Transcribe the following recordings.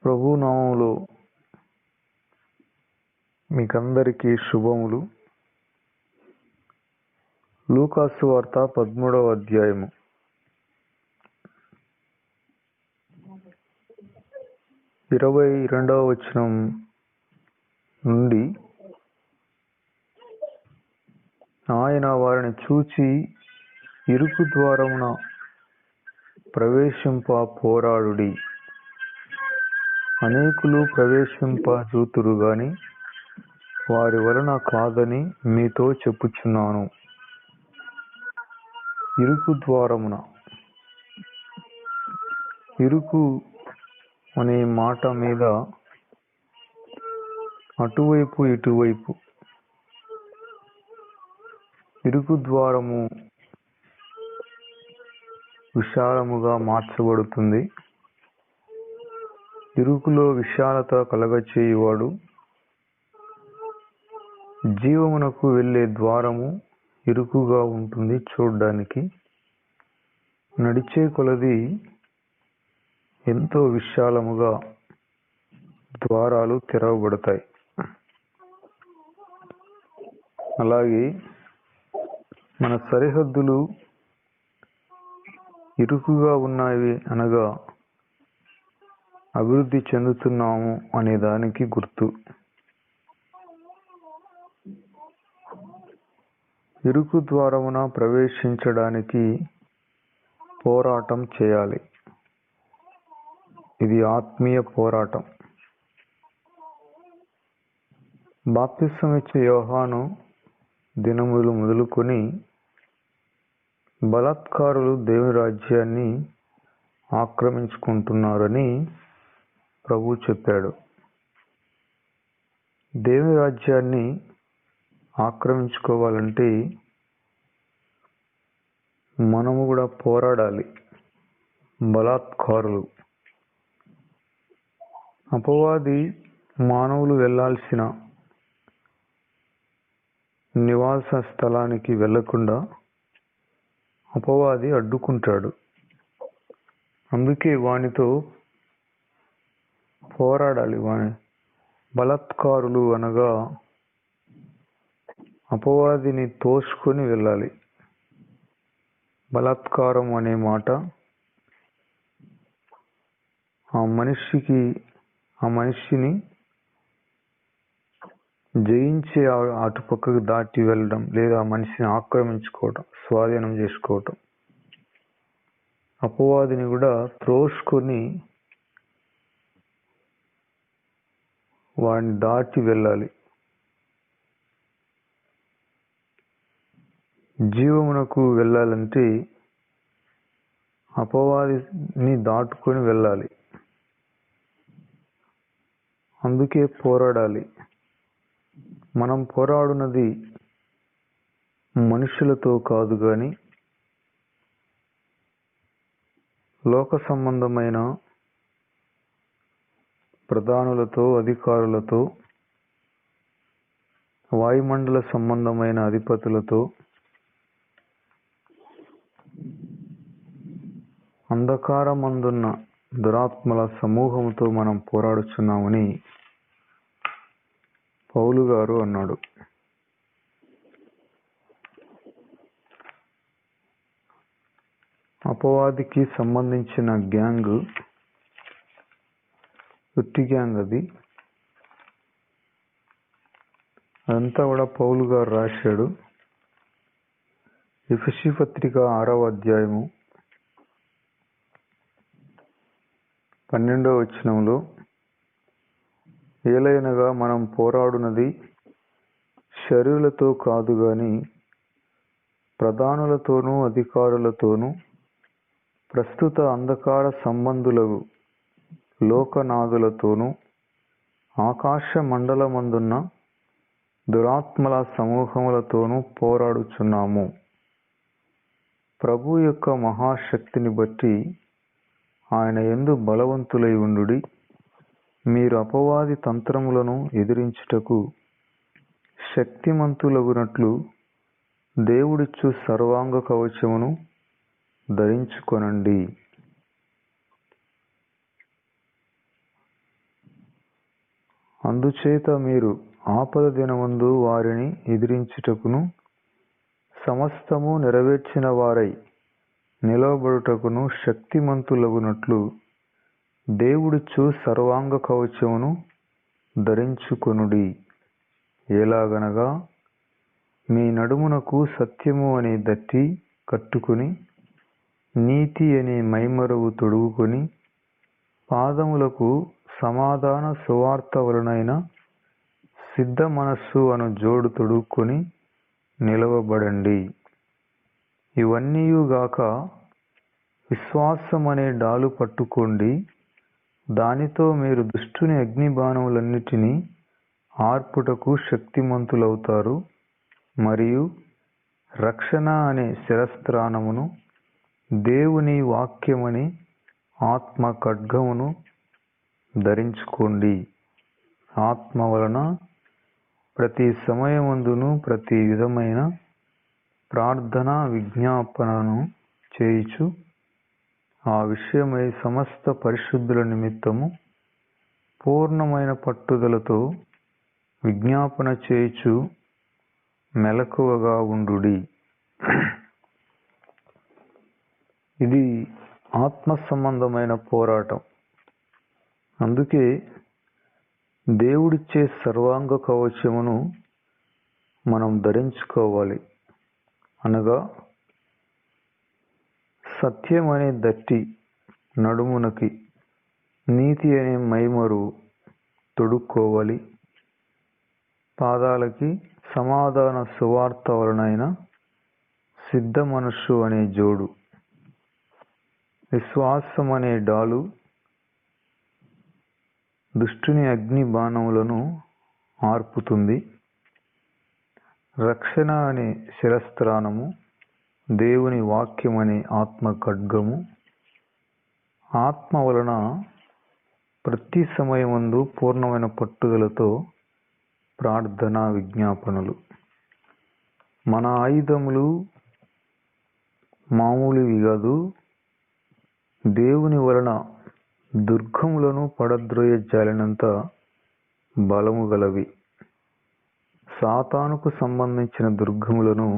ప్రభు నామములో మీకందరికీ శుభములు. లూకాసు వార్త 13వ అధ్యాయము. ఇరవై 22వ వచనం నుండి, ఆయన వారిని చూచి ఇరుకు ద్వారమున ప్రవేశింప పోరాడుడి, అనేకులు ప్రవేశింప చూతురు గాని వారి వలన కాదని మీతో చెప్పుచున్నాను. ఇరుకు ద్వారమున, ఇరుకు అనే మాట మీద అటువైపు ఇటువైపు ఇరుకు ద్వారము విశాలముగా మార్చబడుతుంది. ఇరుకులో విశాలత కలగచేయువాడు. జీవమునకు వెళ్ళే ద్వారము ఇరుకుగా ఉంటుంది చూడ్డానికి. నడిచే కొలది ఎంతో విశాలముగా ద్వారాలు తెరవబడతాయి. అలాగే మన సరిహద్దులు ఇరుకుగా ఉన్నాయి అనగా అభివృద్ధి చెందుతున్నాము అనే దానికి గుర్తు. ఇరుకు ద్వారమున ప్రవేశించడానికి పోరాటం చేయాలి. ఇది ఆత్మీయ పోరాటం. బాప్తిస్మమిచ్చే యోహాను దినములు మొదలుకొని బలాత్కారులు దేవుని రాజ్యాన్ని ఆక్రమించుకుంటున్నారని ప్రభు చెప్పాడు. దేవుని రాజ్యాన్ని ఆక్రమించుకోవాలంటే మనము కూడా పోరాడాలి. బలాత్కారులు, అపవాది మానవులు వెళ్ళాల్సిన నివాస స్థలానికి వెళ్లకుండా అపవాది అడ్డుకుంటాడు. అందుకే వానితో పోరాడాలి. వాని బలాత్కారులు అనగా అపవాదిని తోసుకొని వెళ్ళాలి. బలాత్కారం అనే మాట ఆ మనిషిని జయించి అటుపక్కకు దాటి వెళ్ళడం, లేదా మనిషిని ఆక్రమించుకోవటం, స్వాధీనం చేసుకోవటం. అపవాదిని కూడా త్రోసుకొని వాడిని దాటి వెళ్ళాలి. జీవమునకు వెళ్ళాలంటే అపవాదిని దాటుకొని వెళ్ళాలి. అందుకే పోరాడాలి. మనం పోరాడునది మనుషులతో కాదు గాని లోక సంబంధమైన ప్రధానులతో, అధికారులతో, వాయుమండల సంబంధమైన అధిపతులతో, అంధకారమందున్న దురాత్మల సమూహంతో మనం పోరాడుచున్నామని పౌలు గారు అన్నాడు. అపవాదికి సంబంధించిన గ్యాంగ్, ఉట్టి గ్యాంగ్ అది. అదంతా కూడా పౌలు గారు రాశాడు. ఎఫెసీ పత్రిక 6వ అధ్యాయము 12వ వచనంలో, ఏలయనగా మనం పోరాడునది శరీరులతో కాదు గాని ప్రధానులతోనూ, అధికారులతోనూ, ప్రస్తుత అంధకార సంబంధులకు లోకనాథులతోనూ, ఆకాశ మండలమందున్న దురాత్మల సమూహములతోనూ పోరాడుచున్నాము. ప్రభు యొక్క మహాశక్తిని బట్టి ఆయన యందు బలవంతులై ఉండుడి. మీరు అపవాది తంత్రములను ఎదిరించుటకు శక్తిమంతులగునట్లు దేవుడిచ్చు సర్వాంగ కవచమును ధరించుకొనండి. అందుచేత మీరు ఆపద దినమందు వారిని ఎదిరించుటకును సమస్తము నెరవేర్చిన వారై నిలవబడుటకును శక్తిమంతులగునట్లు దేవుడిచ్చు సర్వాంగ కవచమును ధరించుకొనుడి. ఎలాగనగా మీ నడుమునకు సత్యము అనే దట్టి కట్టుకుని నీతి అనే మైమరువు తొడుగుకొని పాదములకు సమాధాన సువార్త వలనైన సిద్ధ మనస్సు అను జోడు తొడుక్కొని నిలవబడండి. ఇవన్నీయుగాక విశ్వాసం అనే డాలు పట్టుకోండి. దానితో మీరు దుష్టుని అగ్నిబాణములన్నిటినీ ఆర్పుటకు శక్తిమంతులవుతారు. మరియు రక్షణ అనే శిరస్త్రాణమును, దేవుని వాక్యమని ఆత్మ ఖడ్గమును ధరించుకోండి. ఆత్మ వలన ప్రతి సమయమందును ప్రతి విధమైన ప్రార్థన విజ్ఞాపనను చేయుచు ఆ విషయమై సమస్త పరిశుద్ధుల నిమిత్తము పూర్ణమైన పట్టుదలతో విజ్ఞాపన చేయుచు మెలకువగా ఉండుడి. ఇది ఆత్మ సంబంధమైన పోరాటం. అందుకే దేవుడిచ్చే సర్వాంగ కవచమును మనం ధరించుకోవాలి. అనగా సత్యం అనే దట్టి నడుమునకి, నీతి అనే మైమరు తొడుక్కోవాలి. పాదాలకి సమాధాన సువార్త వలనైన సిద్ధ మనస్సు అనే జోడు, విశ్వాసం అనే డాలు దుష్టుని అగ్ని బాణములను ఆర్పుతుంది. రక్షణ అనే శిరస్త్రాణము, దేవుని వాక్యం అనే ఆత్మ ఖడ్గము. ఆత్మ వలన ప్రతి సమయమందు పూర్ణమైన పట్టుదలతో ప్రార్థన విజ్ఞాపనలు. మన ఆయుధములు మామూలువి కాదు. దేవుని వలన దుర్గములను పడద్రోయ జాలినంత బలము గలవి. సాతానుకు సంబంధించిన దుర్గములను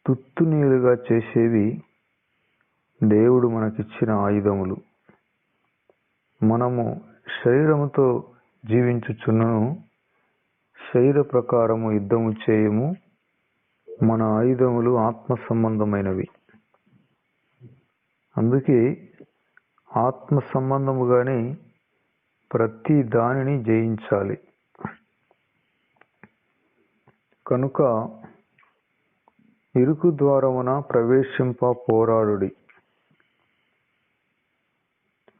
తుత్తునీలుగా చేసేవి దేవుడు మనకిచ్చిన ఆయుధములు. మనము శరీరముతో జీవించుచున్నను, శరీర ప్రకారము యుద్ధము చేయము. మన ఆయుధములు ఆత్మ సంబంధమైనవి. అందుకే ఆత్మ సంబంధముగానే ప్రతి దానిని జయించాలి. కనుక ఇరుకు ద్వారమున ప్రవేశింప పోరాడుడి.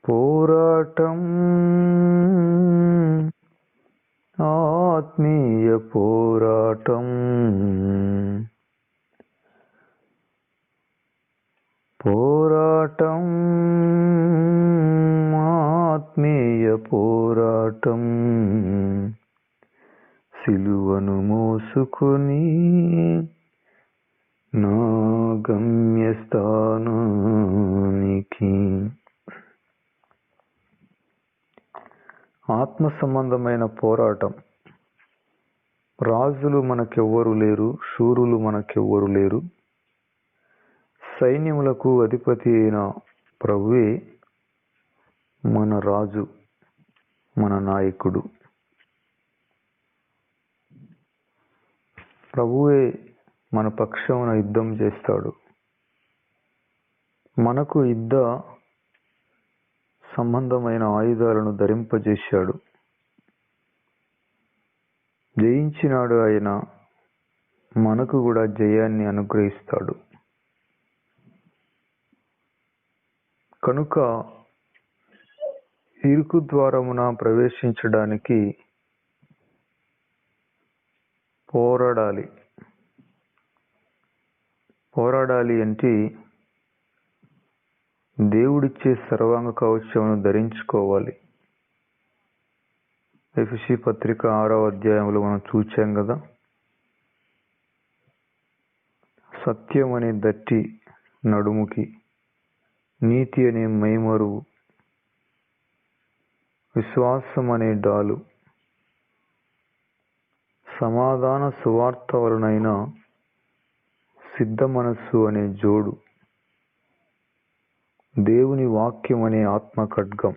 పోరాటం ఆత్మీయ పోరాటం. పోరాటం ఆత్మీయ పోరాటం. సిలువను మోసుకొని నా గమ్యస్థానానికి. ఆత్మ సంబంధమైన పోరాటం. రాజులు మనకెవ్వరు లేరు, శూరులు మనకెవ్వరు లేరు. సైన్యములకు అధిపతి అయిన ప్రభువే మన రాజు, మన నాయకుడు. ప్రభువే మన పక్షమున యుద్ధం చేస్తాడు. మనకు యుద్ధ సంబంధమైన ఆయుధాలను ధరింపజేశాడు. జయించినాడు ఆయన, మనకు కూడా జయాన్ని అనుగ్రహిస్తాడు. కనుక ఇరుకు ద్వారమున ప్రవేశించడానికి పోరాడాలి. పోరాడాలి అంటే దేవుడిచ్చే సర్వాంగ కవచమును ధరించుకోవాలి. ఎఫెసీ పత్రిక 6వ అధ్యాయంలో మనం చూచాం కదా, సత్యం అనే దట్టి నడుముకి, నీతి అనే మైమరువు, విశ్వాసం అనే డాలు సమాధాన సువార్త వలనైన సిద్ధ మనస్సు అనే జోడు, దేవుని వాక్యం అనే ఆత్మ ఖడ్గం,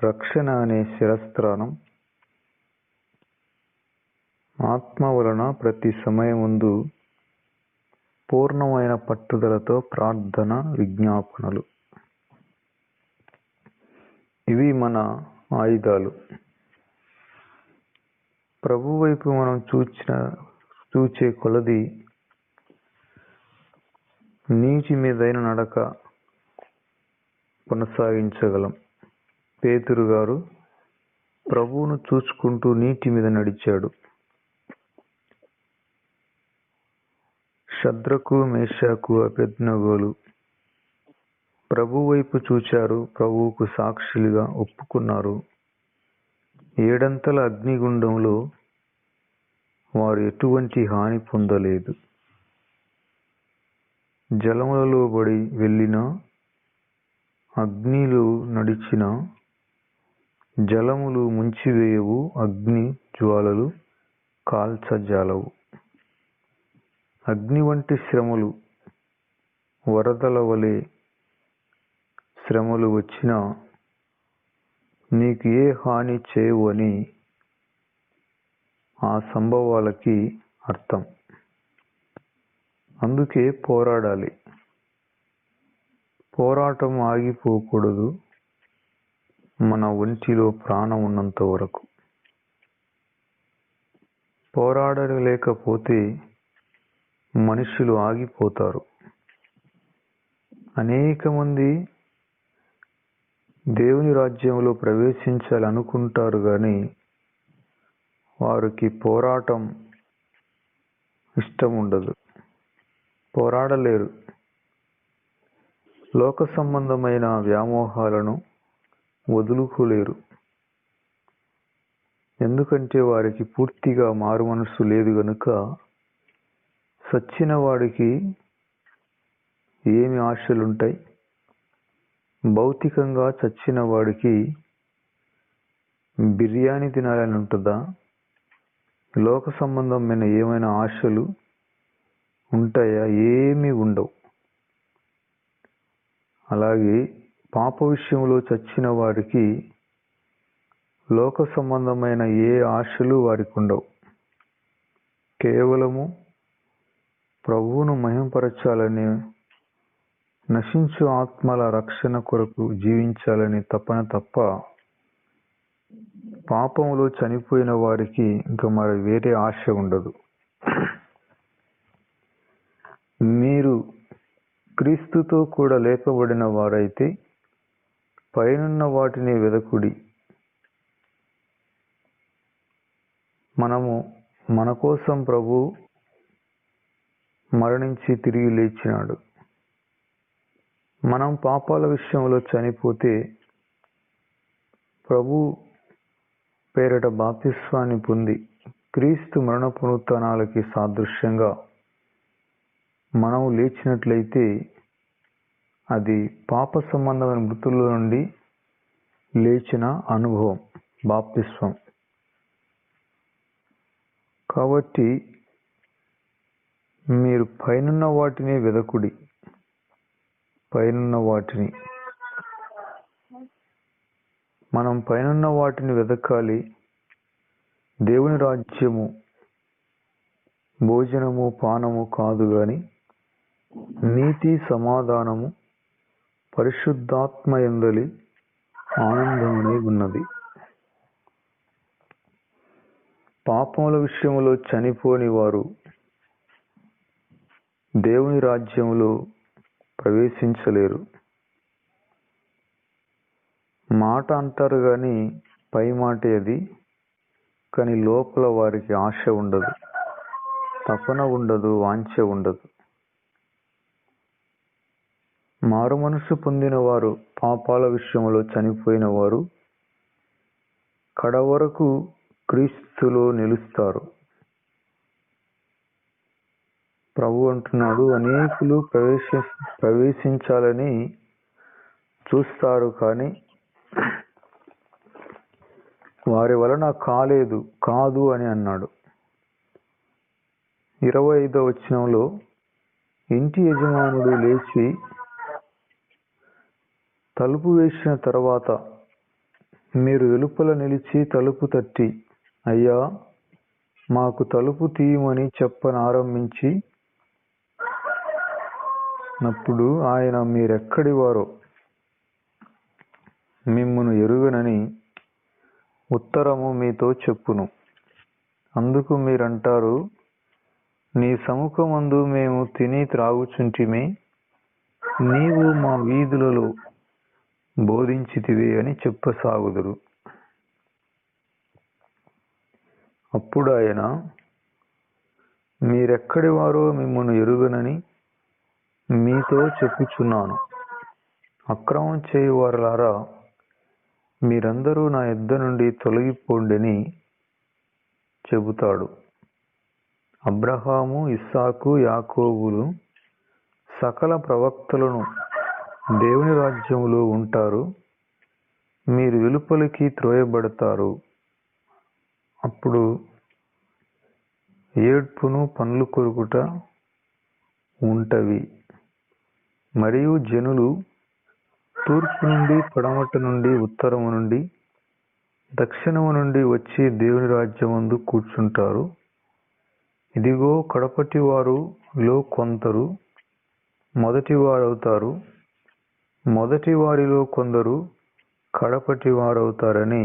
రక్షణ అనే శిరస్త్రాణం, ఆత్మ వలన ప్రతి సమయముందు పూర్ణమైన పట్టుదలతో ప్రార్థన, విజ్ఞాపనలు. ఇవి మన ఆయుధాలు. ప్రభు వైపు మనం చూచే కొలది నీటి మీదైన నడక కొనసాగించగలం. పేతురు గారు ప్రభువును చూసుకుంటూ నీటి మీద నడిచాడు. షద్రకు, మేషాకు, అబేద్నెగోలు ప్రభు వైపు చూచారు, ప్రభువుకు సాక్షులుగా ఒప్పుకున్నారు. 7 అంతల అగ్నిగుండంలో వారు ఎటువంటి హాని పొందలేదు. జలములలో పడి వెళ్ళినా, అగ్నిలో నడిచిన జలములు ముంచివేయవు, అగ్ని జ్వాలలు కాల్చజాలవు. అగ్ని వంటి శ్రమలు, వరదల వలె శ్రమలు వచ్చినా నీకు ఏ హాని చేయవు అని ఆ సంభవాలకి అర్థం. అందుకే పోరాడాలి. పోరాటం ఆగిపోకూడదు మన ఒంటిలో ప్రాణం ఉన్నంత వరకు. పోరాడలేకపోతే మనుషులు ఆగిపోతారు. అనేక మంది దేవుని రాజ్యంలో ప్రవేశించాలనుకుంటారు కానీ వారికి పోరాటం ఇష్టం ఉండదు, పోరాడలేరు. లోక సంబంధమైన వ్యామోహాలను వదులుకోలేరు. ఎందుకంటే వారికి పూర్తిగా మారు మనస్సు లేదు గనుక. సచ్చిన వాడికి ఏమి ఆశలుంటాయి? భౌతికంగా చచ్చిన వాడికి బిర్యానీ తినాలని ఉంటుందా? లోక సంబంధమైన ఏమైనా ఆశలు ఉంటాయా? ఏమీ ఉండవు. అలాగే పాప విషయంలో చచ్చిన వారికి లోక సంబంధమైన ఏ ఆశలు వారికి ఉండవు. కేవలము ప్రభువును మహిమపరచాలని, నశించు ఆత్మల రక్షణ కొరకు జీవించాలని తపన తప్ప పాపములో చనిపోయిన వారికి ఇంకా మరి వేరే ఆశ ఉండదు. మీరు క్రీస్తుతో కూడా లేపబడిన వారైతే పైనున్న వాటిని వెదకుడి. మన కోసం ప్రభు మరణించి తిరిగి లేచినాడు. మనం పాపాల విషయంలో చనిపోతే ప్రభు పేరట బాప్తిస్వాన్ని పొంది క్రీస్తు మరణ పునరుత్థానాలకి సాదృశ్యంగా మనం లేచినట్లయితే అది పాప సంబంధమైన మృతుల నుండి లేచిన అనుభవం, బాప్తిస్వం. కాబట్టి మీరు పైనున్న వాటిని వెదకుడి. పైనున్న వాటిని మనం పైనున్న వాటిని వెదకాలి. దేవుని రాజ్యము భోజనము, పానము కాదు గాని నీతి, సమాధానము, పరిశుద్ధాత్మ యందలి ఆనందమనే ఉన్నది. పాపముల విషయంలో చనిపోని వారు దేవుని రాజ్యంలో ప్రవేశించలేరు. మాట అంటారు కానీ పై మాటే అది. కానీ లోపల వారికి ఆశ ఉండదు, తపన ఉండదు, వాంఛ ఉండదు. మారు మనసు పొందిన వారు, పాపాల విషయంలో చనిపోయిన వారు కడవరకు క్రీస్తులో నిలుస్తారు. ప్రభు అంటున్నాడు, అనేకులు ప్రవేశించాలని చూస్తారు కానీ వారి వలన కాదు అని అన్నాడు. 25వ వచనంలో, ఇంటి యజమానుడు లేచి తలుపు వేసిన తర్వాత మీరు వెలుపల నిలిచి తలుపు తట్టి, అయ్యా మాకు తలుపు తీయమని చెప్పనారంభించి నప్పుడు ఆయన మీరెక్కడి వారో మిమ్మును ఎరుగనని ఉత్తరము మీతో చెప్పును. అందుకు మీరంటారు, నీ సముఖమందు మేము తిని త్రాగుచుంటిమి, నీవు మా వీధులలో బోధించితివి అని చెప్పసాగుదురు. అప్పుడు ఆయన, మీరెక్కడి వారో మిమ్మును ఎరుగనని మీతో చెప్పుచున్నాను. అక్రమం చేయువారలారా, మీరందరూ నా యొద్ద నుండి తొలగిపోండని చెబుతాడు. అబ్రహాము, ఇస్సాకు, యాకోబులు సకల ప్రవక్తలను దేవుని రాజ్యములో ఉంటారు. మీరు వెలుపలికి త్రోయబడతారు. అప్పుడు ఏడ్పును పండ్లు కొరుకుట ఉంటవి. మరియు జనులు తూర్పు నుండి, పడమట నుండి, ఉత్తరము నుండి, దక్షిణము నుండి వచ్చి దేవుని రాజ్యమందు కూర్చుంటారు. ఇదిగో, కడపటి వారిలో కొందరు మొదటి వారవుతారు, మొదటి వారిలో కొందరు కడపటి వారవుతారని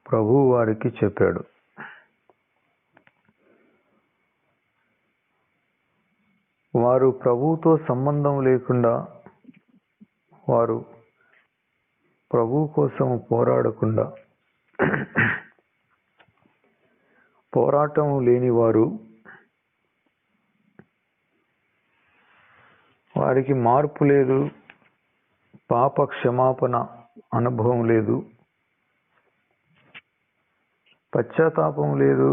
ప్రభువు వారికి చెప్పాడు. వారు ప్రభువుతో సంబంధం లేకుండా, వారు ప్రభువు కోసము పోరాడకుండా, పోరాటము లేనివారు, వారికి మార్పు లేదు, పాప క్షమాపణ అనుభవం లేదు, పశ్చాత్తాపం లేదు,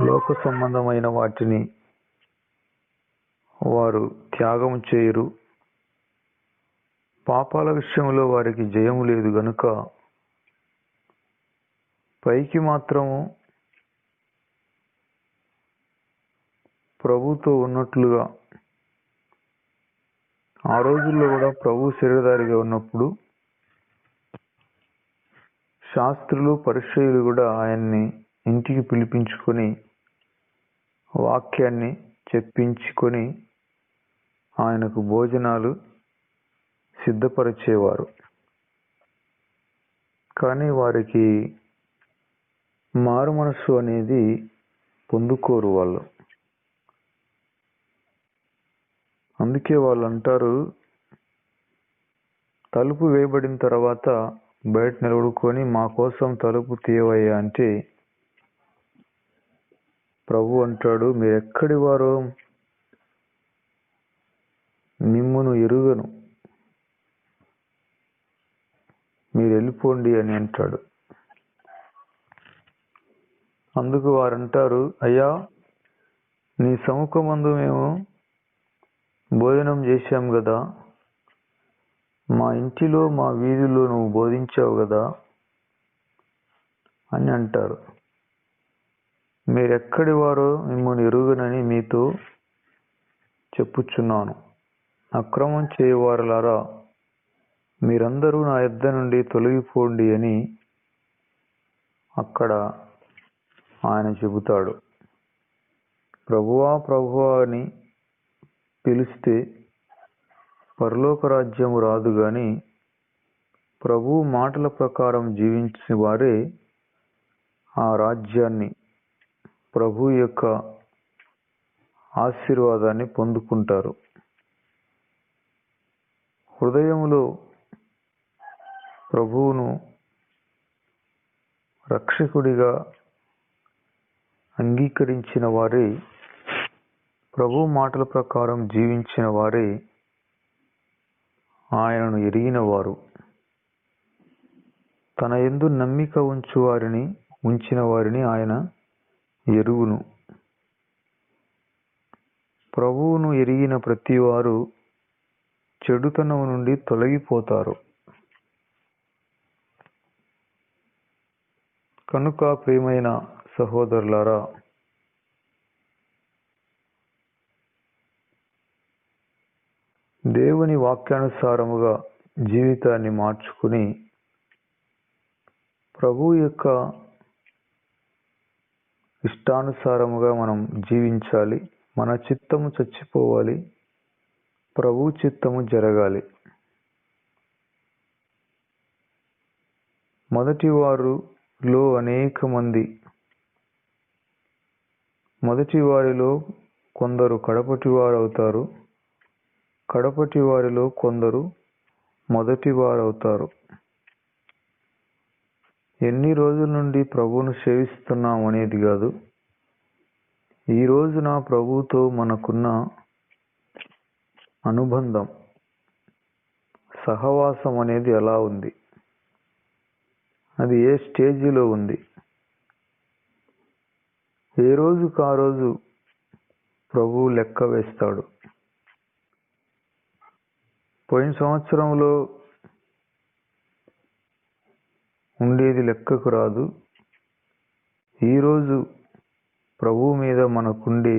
లోక సంబంధమైన వాటిని వారు త్యాగం చేయరు, పాపాల విషయంలో వారికి జయము లేదు గనుక పైకి మాత్రము ప్రభుతో ఉన్నట్లుగా, ఆ రోజుల్లో కూడా ప్రభు శరీరధారిగా ఉన్నప్పుడు శాస్త్రులు, పరిసయ్యులు కూడా ఆయన్ని ఇంటికి పిలిపించుకొని వాక్యాన్ని చెప్పించుకొని ఆయనకు భోజనాలు సిద్ధపరిచేవారు. కానీ వారికి మారు మనస్సు అనేది పొందుకోరు వాళ్ళు. అందుకే వాళ్ళు అంటారు, తలుపు వేయబడిన తర్వాత బయట నిలబడుకొని మా కోసం తలుపు తీయవయ్యా అంటే ప్రభు అంటాడు, మీరెక్కడి వారో మిమ్మును ఎరుగను, మీరు వెళ్ళిపోండి అని అంటాడు. అందుకు వారంటారు, అయ్యా నీ సముఖమందు మేము భోజనం చేశాం కదా, మా ఇంటిలో మా వీధిలో నువ్వు బోధించావు కదా అని అంటారు. మీరెక్కడి వారో మిమ్మల్ని ఎరుగనని మీతో చెప్పుచున్నాను. అక్రమం చేయువారలారా, మీరందరూ నా యొద్ద నుండి తొలగిపోండి అని అక్కడ ఆయన చెబుతాడు. ప్రభువా ప్రభువా అని పిలిస్తే పరలోక రాజ్యము రాదు గాని ప్రభువు మాటల ప్రకారం జీవించిన వారే ఆ రాజ్యాన్ని, ప్రభు యొక్క ఆశీర్వాదాన్ని పొందుకుంటారు. హృదయములో ప్రభువును రక్షకుడిగా అంగీకరించిన వారే, ప్రభు మాటల ప్రకారం జీవించిన వారే ఆయనను ఎరిగిన వారు. తన యందు నమ్మిక ఉంచిన వారిని ఆయన ఎరుగును. ప్రభువును ఎరిగిన ప్రతి వారు చెడుతనం నుండి తొలగిపోతారు. కనుక ప్రియమైన సహోదరులారా, దేవుని వాక్యానుసారముగా జీవితాన్ని మార్చుకుని ప్రభు యొక్క ఇష్టానుసారముగా మనం జీవించాలి. మన చిత్తము చచ్చిపోవాలి, ప్రభు చిత్తము జరగాలి. మొదటి వారిలో కొందరు కడపటి వారు అవుతారు, కడపటి వారిలో కొందరు మొదటి వారు అవుతారు. ఎన్ని రోజుల నుండి ప్రభువును సేవిస్తున్నాం అనేది కాదు, ఈ రోజున ప్రభువుతో మనకున్న అనుబంధం, సహవాసం అనేది ఎలా ఉంది, అది ఏ స్టేజిలో ఉంది. ఏ రోజుకు ఆ రోజు ప్రభువు లెక్క వేస్తాడు. పోయిన సంవత్సరంలో ఉండేది లెక్కకు రాదు. ఈరోజు ప్రభువు మీద మనకుండే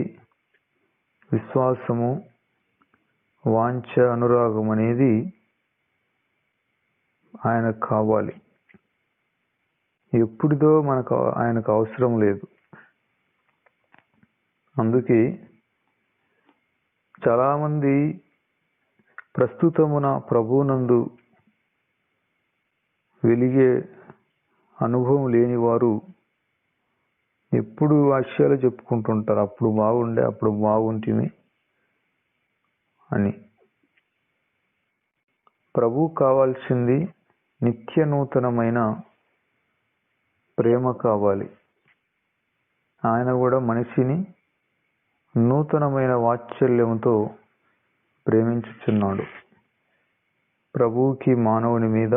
విశ్వాసము, వాంఛ, అనురాగం అనేది ఆయనకు కావాలి. ఎప్పుడుదో ఆయనకు అవసరం లేదు. అందుకే చాలామంది ప్రస్తుతమున ప్రభువునందు వెలిగే అనుభవం లేని వారు ఎప్పుడు వాక్యాలు చెప్పుకుంటుంటారు, అప్పుడు బాగుంటిమి అని. ప్రభువు కావాల్సింది నిత్య నూతనమైన ప్రేమ కావాలి. ఆయన కూడా మనిషిని నూతనమైన వాత్సల్యంతో ప్రేమించుచున్నాడు. ప్రభువుకి మానవుని మీద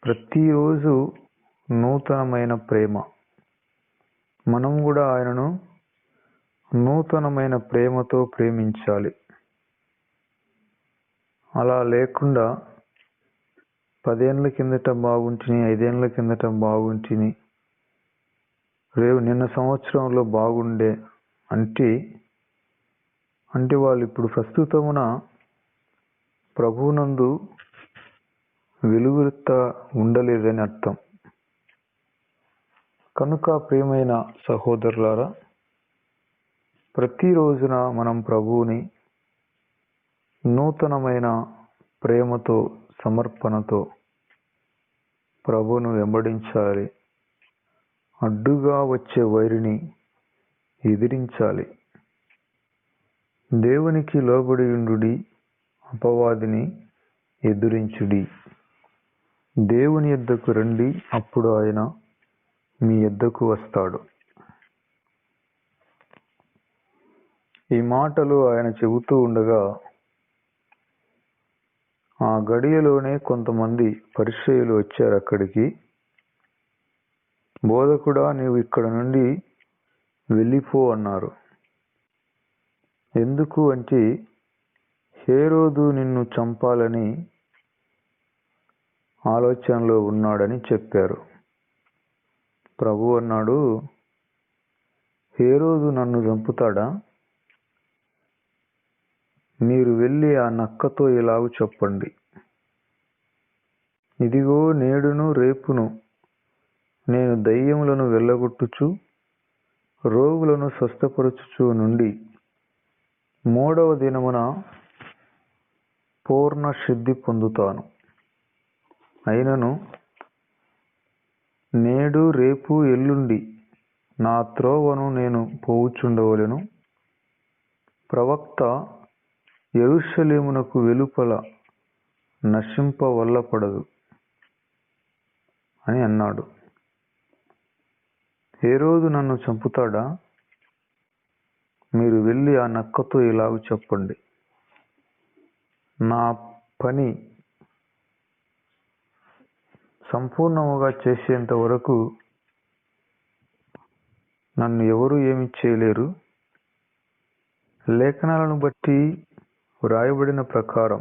ప్రతిరోజు నూతనమైన ప్రేమ. మనం కూడా ఆయనను నూతనమైన ప్రేమతో ప్రేమించాలి. అలా లేకుండా 10 ఏళ్ళ కిందట బాగుంటిని, 5 ఏళ్ళ కిందట బాగుంటిని, రేపు నిన్న సంవత్సరంలో బాగుండే అంటే వాళ్ళు ఇప్పుడు ప్రస్తుతమున ప్రభువునందు వెలుగుతా ఉండలేదని అర్థం. కనుక ప్రియమైన సహోదరులారా, ప్రతిరోజున మనం ప్రభువుని నూతనమైన ప్రేమతో, సమర్పణతో ప్రభువును వెంబడించాలి. అడ్డుగా వచ్చే వైరిని ఎదిరించాలి. దేవునికి లోబడి ఉండుడి, అపవాదిని ఎదురించుడి. దేవుని యొద్దకు రండి, అప్పుడు ఆయన మీ యొద్దకు వస్తాడు. ఈ మాటలు ఆయన చెబుతూ ఉండగా ఆ గడియలోనే కొంతమంది పరిసయ్యులు వచ్చారు అక్కడికి. బోధకుడా, నీవు ఇక్కడ నుండి వెళ్ళిపో అన్నారు. ఎందుకు అంటే హేరోదు నిన్ను చంపాలని ఆలోచనలో ఉన్నాడని చెప్పారు. ప్రభు అన్నాడు, హేరోదు నన్ను చంపుతాడా? మీరు వెళ్ళి ఆ నక్కతో ఇలాగ చెప్పండి, ఇదిగో నేడును రేపును నేను దయ్యములను వెళ్ళగొట్టుచు రోగులను స్వస్థపరచుచు నుండి 3వ దినమున పూర్ణ సిద్ధి పొందుతాను. అయినను నేడు రేపు ఎల్లుండి నా త్రోవను నేను పోవుచుండవలెను. ప్రవక్త యెరూషలేమునకు వెలుపల నశింపవల్లపడదు అని అన్నాడు. హేరోదు నన్ను చంపుతాడా? మీరు వెళ్ళి ఆ నక్కతో ఇలాగ చెప్పండి, నా పని సంపూర్ణముగా చేసేంత వరకు నన్ను ఎవరు ఏమి చేయలేరు. లేఖనాలను బట్టి వ్రాయబడిన ప్రకారం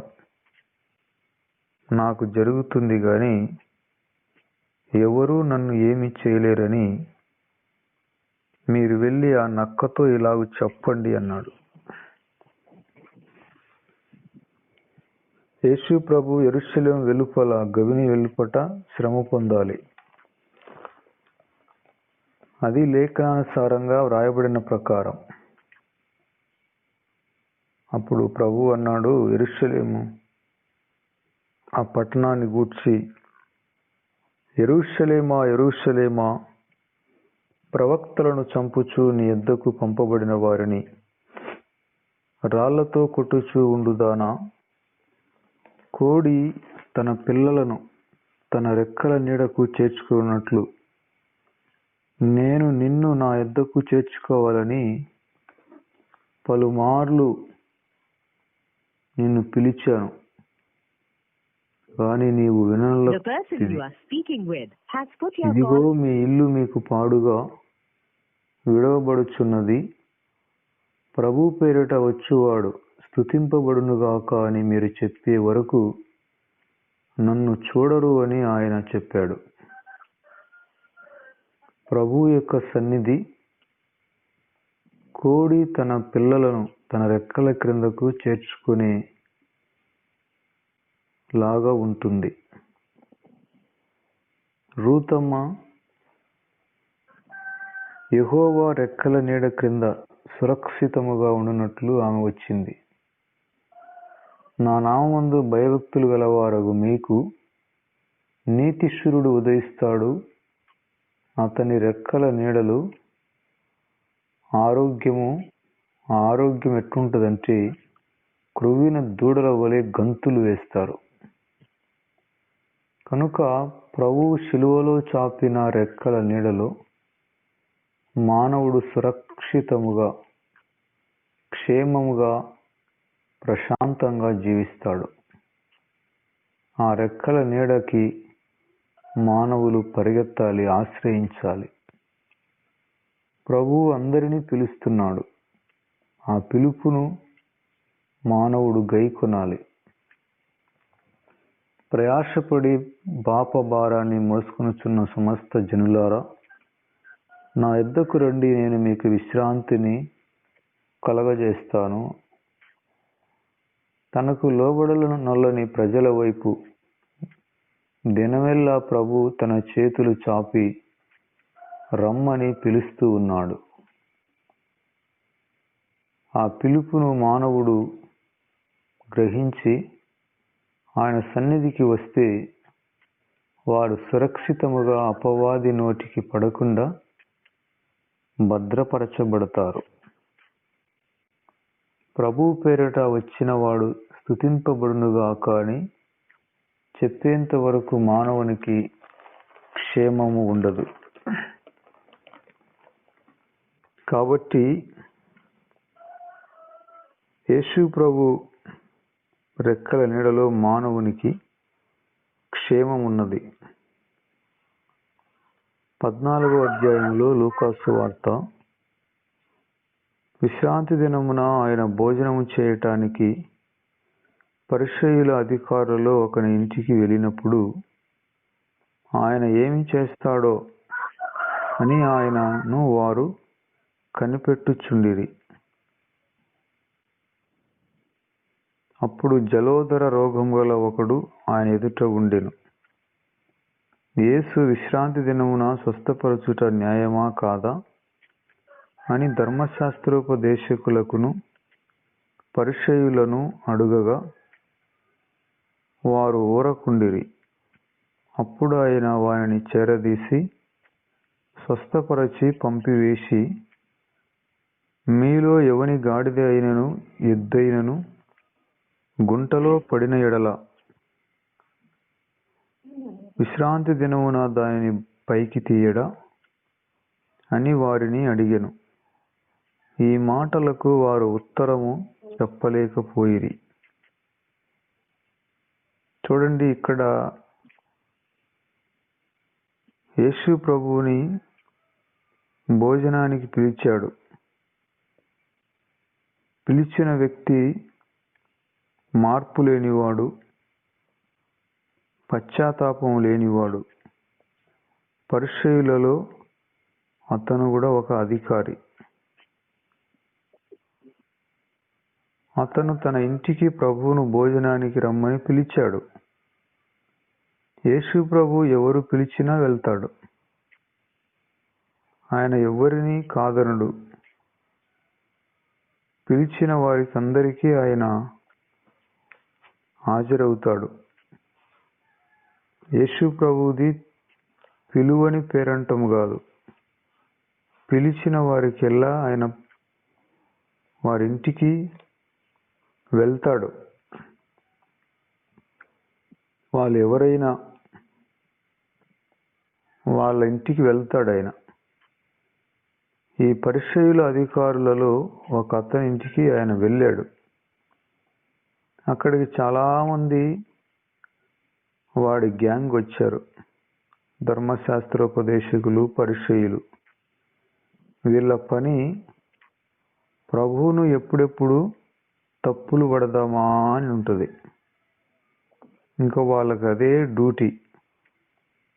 నాకు జరుగుతుంది, కానీ ఎవరూ నన్ను ఏమీ చేయలేరని మీరు వెళ్ళి ఆ నక్కతో ఇలాగ చెప్పండి అన్నాడు. యేసు ప్రభు యెరూషలేము వెలుపల గవిని వెలుపట శ్రమ పొందాలి. అది లేఖనానుసారంగా వ్రాయబడిన ప్రకారం. అప్పుడు ప్రభు అన్నాడు, యెరూషలేము ఆ పట్టణాన్ని గూర్చి, యెరూషలేమా యెరూషలేమా, ప్రవక్తలను చంపుచు నీ యొద్దకు పంపబడిన వారిని రాళ్లతో కొట్టుచూ ఉండుదానా? కోడి తన పిల్లలను తన రెక్కల నీడకు చేర్చుకున్నట్లు నేను నిన్ను నా యొద్దకు చేర్చుకోవాలని పలుమార్లు నిన్ను పిలిచాను, కానీ నీవు వినలేదు. ఇదిగో మీ ఇల్లు మీకు పాడుగా విడవబడుచున్నది. ప్రభు పేరిట వచ్చువాడు స్తుతింపబడునుగాక అని మీరు చెప్పే వరకు నన్ను చూడరు అని ఆయన చెప్పాడు. ప్రభు యొక్క సన్నిధి కోడి తన పిల్లలను తన రెక్కల క్రిందకు చేర్చుకునే లాగా ఉంటుంది. రూతమ్మ యెహోవా రెక్కల నీడ క్రింద సురక్షితముగా ఉండునట్లు ఆమె వచ్చింది. నా నామమందు భయభక్తులు గలవారగు మీకు నీతిశూరుడు ఉదయిస్తాడు. అతని రెక్కల నీడలు ఆరోగ్యం ఎట్లుంటుందంటే క్రొవ్విన దూడల వలె గంతులు వేస్తారు. కనుక ప్రభువు శిలువలో చాపిన రెక్కల నీడలో మానవుడు సురక్షితముగా, క్షేమముగా, ప్రశాంతంగా జీవిస్తాడు. ఆ రెక్కల నీడకి మానవులు పరిగెత్తాలి, ఆశ్రయించాలి. ప్రభువు అందరినీ పిలుస్తున్నాడు. ఆ పిలుపును మానవుడు గైకొనాలి. ప్రయాసపడి పాపభారాన్ని మోసుకొనుచున్న సమస్త జనులారా, నా యొద్దకు రండి, నేను మీకు విశ్రాంతిని కలగజేస్తాను. తనకు లోబడనొల్లని ప్రజల వైపు దినమెల్లా ప్రభు తన చేతులు చాపి రమ్మని పిలుస్తూ ఉన్నాడు. ఆ పిలుపును మానవుడు గ్రహించి ఆయన సన్నిధికి వస్తే వారు సురక్షితముగా అపవాది నోటికి పడకుండా భద్రపరచబడతారు. ప్రభు పేరిట వచ్చిన వాడు స్తుతింపబడునుగాక అని చెప్పేంత వరకు మానవునికి క్షేమము ఉండదు. కాబట్టి యేసు ప్రభు రెక్కల నీడలో మానవునికి క్షేమమున్నది. 14వ అధ్యాయంలో లూకాసు వార్త, విశ్రాంతి దినమున ఆయన భోజనము చేయటానికి పరిసయ్యుల అధికారులలో ఒకని ఇంటికి వెళ్ళినప్పుడు ఆయన ఏమి చేస్తాడో అని ఆయనను వారు కనిపెట్టుచుండిరి. అప్పుడు జలోదర రోగము గల ఒకడు ఆయన ఎదుట ఉండెను. యేసు విశ్రాంతి దినమున స్వస్థపరచుట న్యాయమా కాదా అని ధర్మశాస్త్రోపదేశకులకును పరిసయ్యులను అడుగగా వారు ఊరకుండిరి. అప్పుడు ఆయన వారిని చేరదీసి స్వస్థపరచి పంపివేసి, మీలో ఎవని గాడిద అయినను ఎద్దైనను గుంటలో పడిన ఎడల విశ్రాంతి దినమున దానిని పైకి తీయడా అని వారిని అడిగెను. ఈ మాటలకు వారు ఉత్తరము చెప్పలేకపోయిరి. చూడండి, ఇక్కడ యేసు ప్రభువుని భోజనానికి పిలిచాడు. పిలిచిన వ్యక్తి మార్పు లేనివాడు, పశ్చాత్తాపం లేనివాడు. పరిసయ్యులలో అతను కూడా ఒక అధికారి. అతను తన ఇంటికి ప్రభువును భోజనానికి రమ్మని పిలిచాడు. యేసు ప్రభు ఎవరు పిలిచినా వెళ్తాడు. ఆయన ఎవరిని కాదనడు. పిలిచిన వారికందరికీ ఆయన హాజరవుతాడు. యేసు ప్రభుది పిలువని పేరంటము కాదు. పిలిచిన వారికెల్లా ఆయన వారింటికి వెళ్తాడు. వాళ్ళు ఎవరైనా వాళ్ళ ఇంటికి వెళ్తాడు ఆయన. ఈ పరిసయ్యుల అధికారులలో ఒక అతని ఇంటికి ఆయన వెళ్ళాడు. అక్కడికి చాలామంది వాడి గ్యాంగ్ వచ్చారు. ధర్మశాస్త్రోపదేశకులు, పరిసయ్యులు. వీళ్ళ పని ప్రభువును ఎప్పుడెప్పుడు తప్పులు పడదామా అని ఉంటుంది. ఇంకా వాళ్ళకి అదే డ్యూటీ.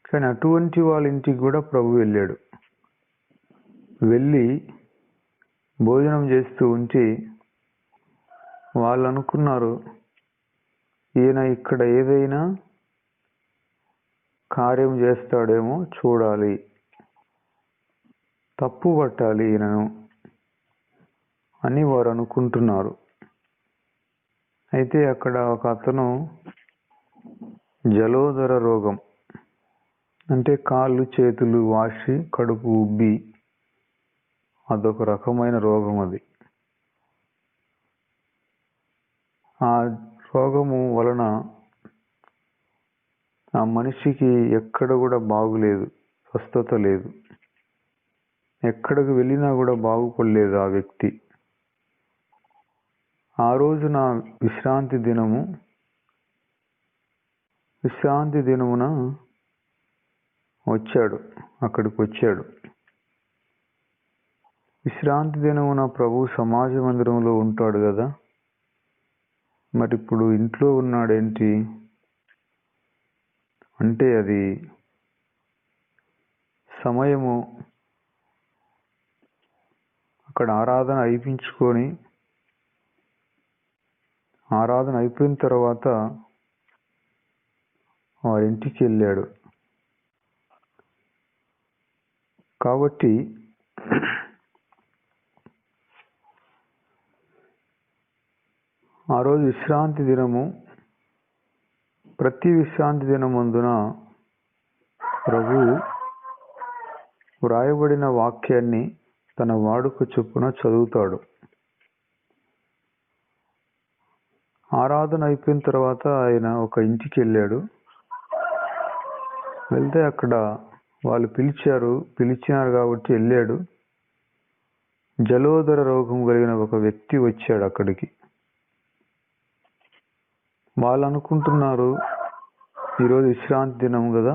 కానీ అటువంటి వాళ్ళ ఇంటికి కూడా ప్రభు వెళ్ళాడు. వెళ్ళి భోజనం చేస్తూ ఉంటే వాళ్ళు అనుకున్నారు, ఈయన ఇక్కడ ఏదైనా కార్యం చేస్తాడేమో చూడాలి, తప్పు పట్టాలి ఈయనను అని వారు అనుకుంటున్నారు. అయితే అక్కడ ఒక అతను జలోదర రోగం, అంటే కాళ్ళు చేతులు వాసి కడుపు ఉబ్బి, అదొక రకమైన రోగం. అది ఆ రోగము వలన ఆ మనిషికి ఎక్కడ కూడా బాగులేదు, స్వస్థత లేదు. ఎక్కడికి వెళ్ళినా కూడా బాగుపడలేదు ఆ వ్యక్తి. ఆ రోజున విశ్రాంతి దినమున అక్కడికి వచ్చాడు. విశ్రాంతి దినమున ప్రభు సమాజ మందిరంలో ఉంటాడు కదా. మరి ఇప్పుడు ఇంట్లో ఉన్నాడేంటి అంటే, అది సమయము అక్కడ ఆరాధన అయిపోయిన తర్వాత వారింటికి వెళ్ళాడు. కాబట్టి ఆ రోజు విశ్రాంతి దినము. ప్రతి విశ్రాంతి దినమందున ప్రభు వ్రాయబడిన వాక్యాన్ని తన వాడుక చొప్పున చదువుతాడు. ఆరాధన అయిపోయిన తర్వాత ఆయన ఒక ఇంటికి వెళ్ళాడు. వెళ్తే అక్కడ వాళ్ళు పిలిచినారు కాబట్టి వెళ్ళాడు. జలోదర రోగం కలిగిన ఒక వ్యక్తి వచ్చాడు అక్కడికి. వాళ్ళు అనుకుంటున్నారు, ఈరోజు విశ్రాంతి దినం కదా,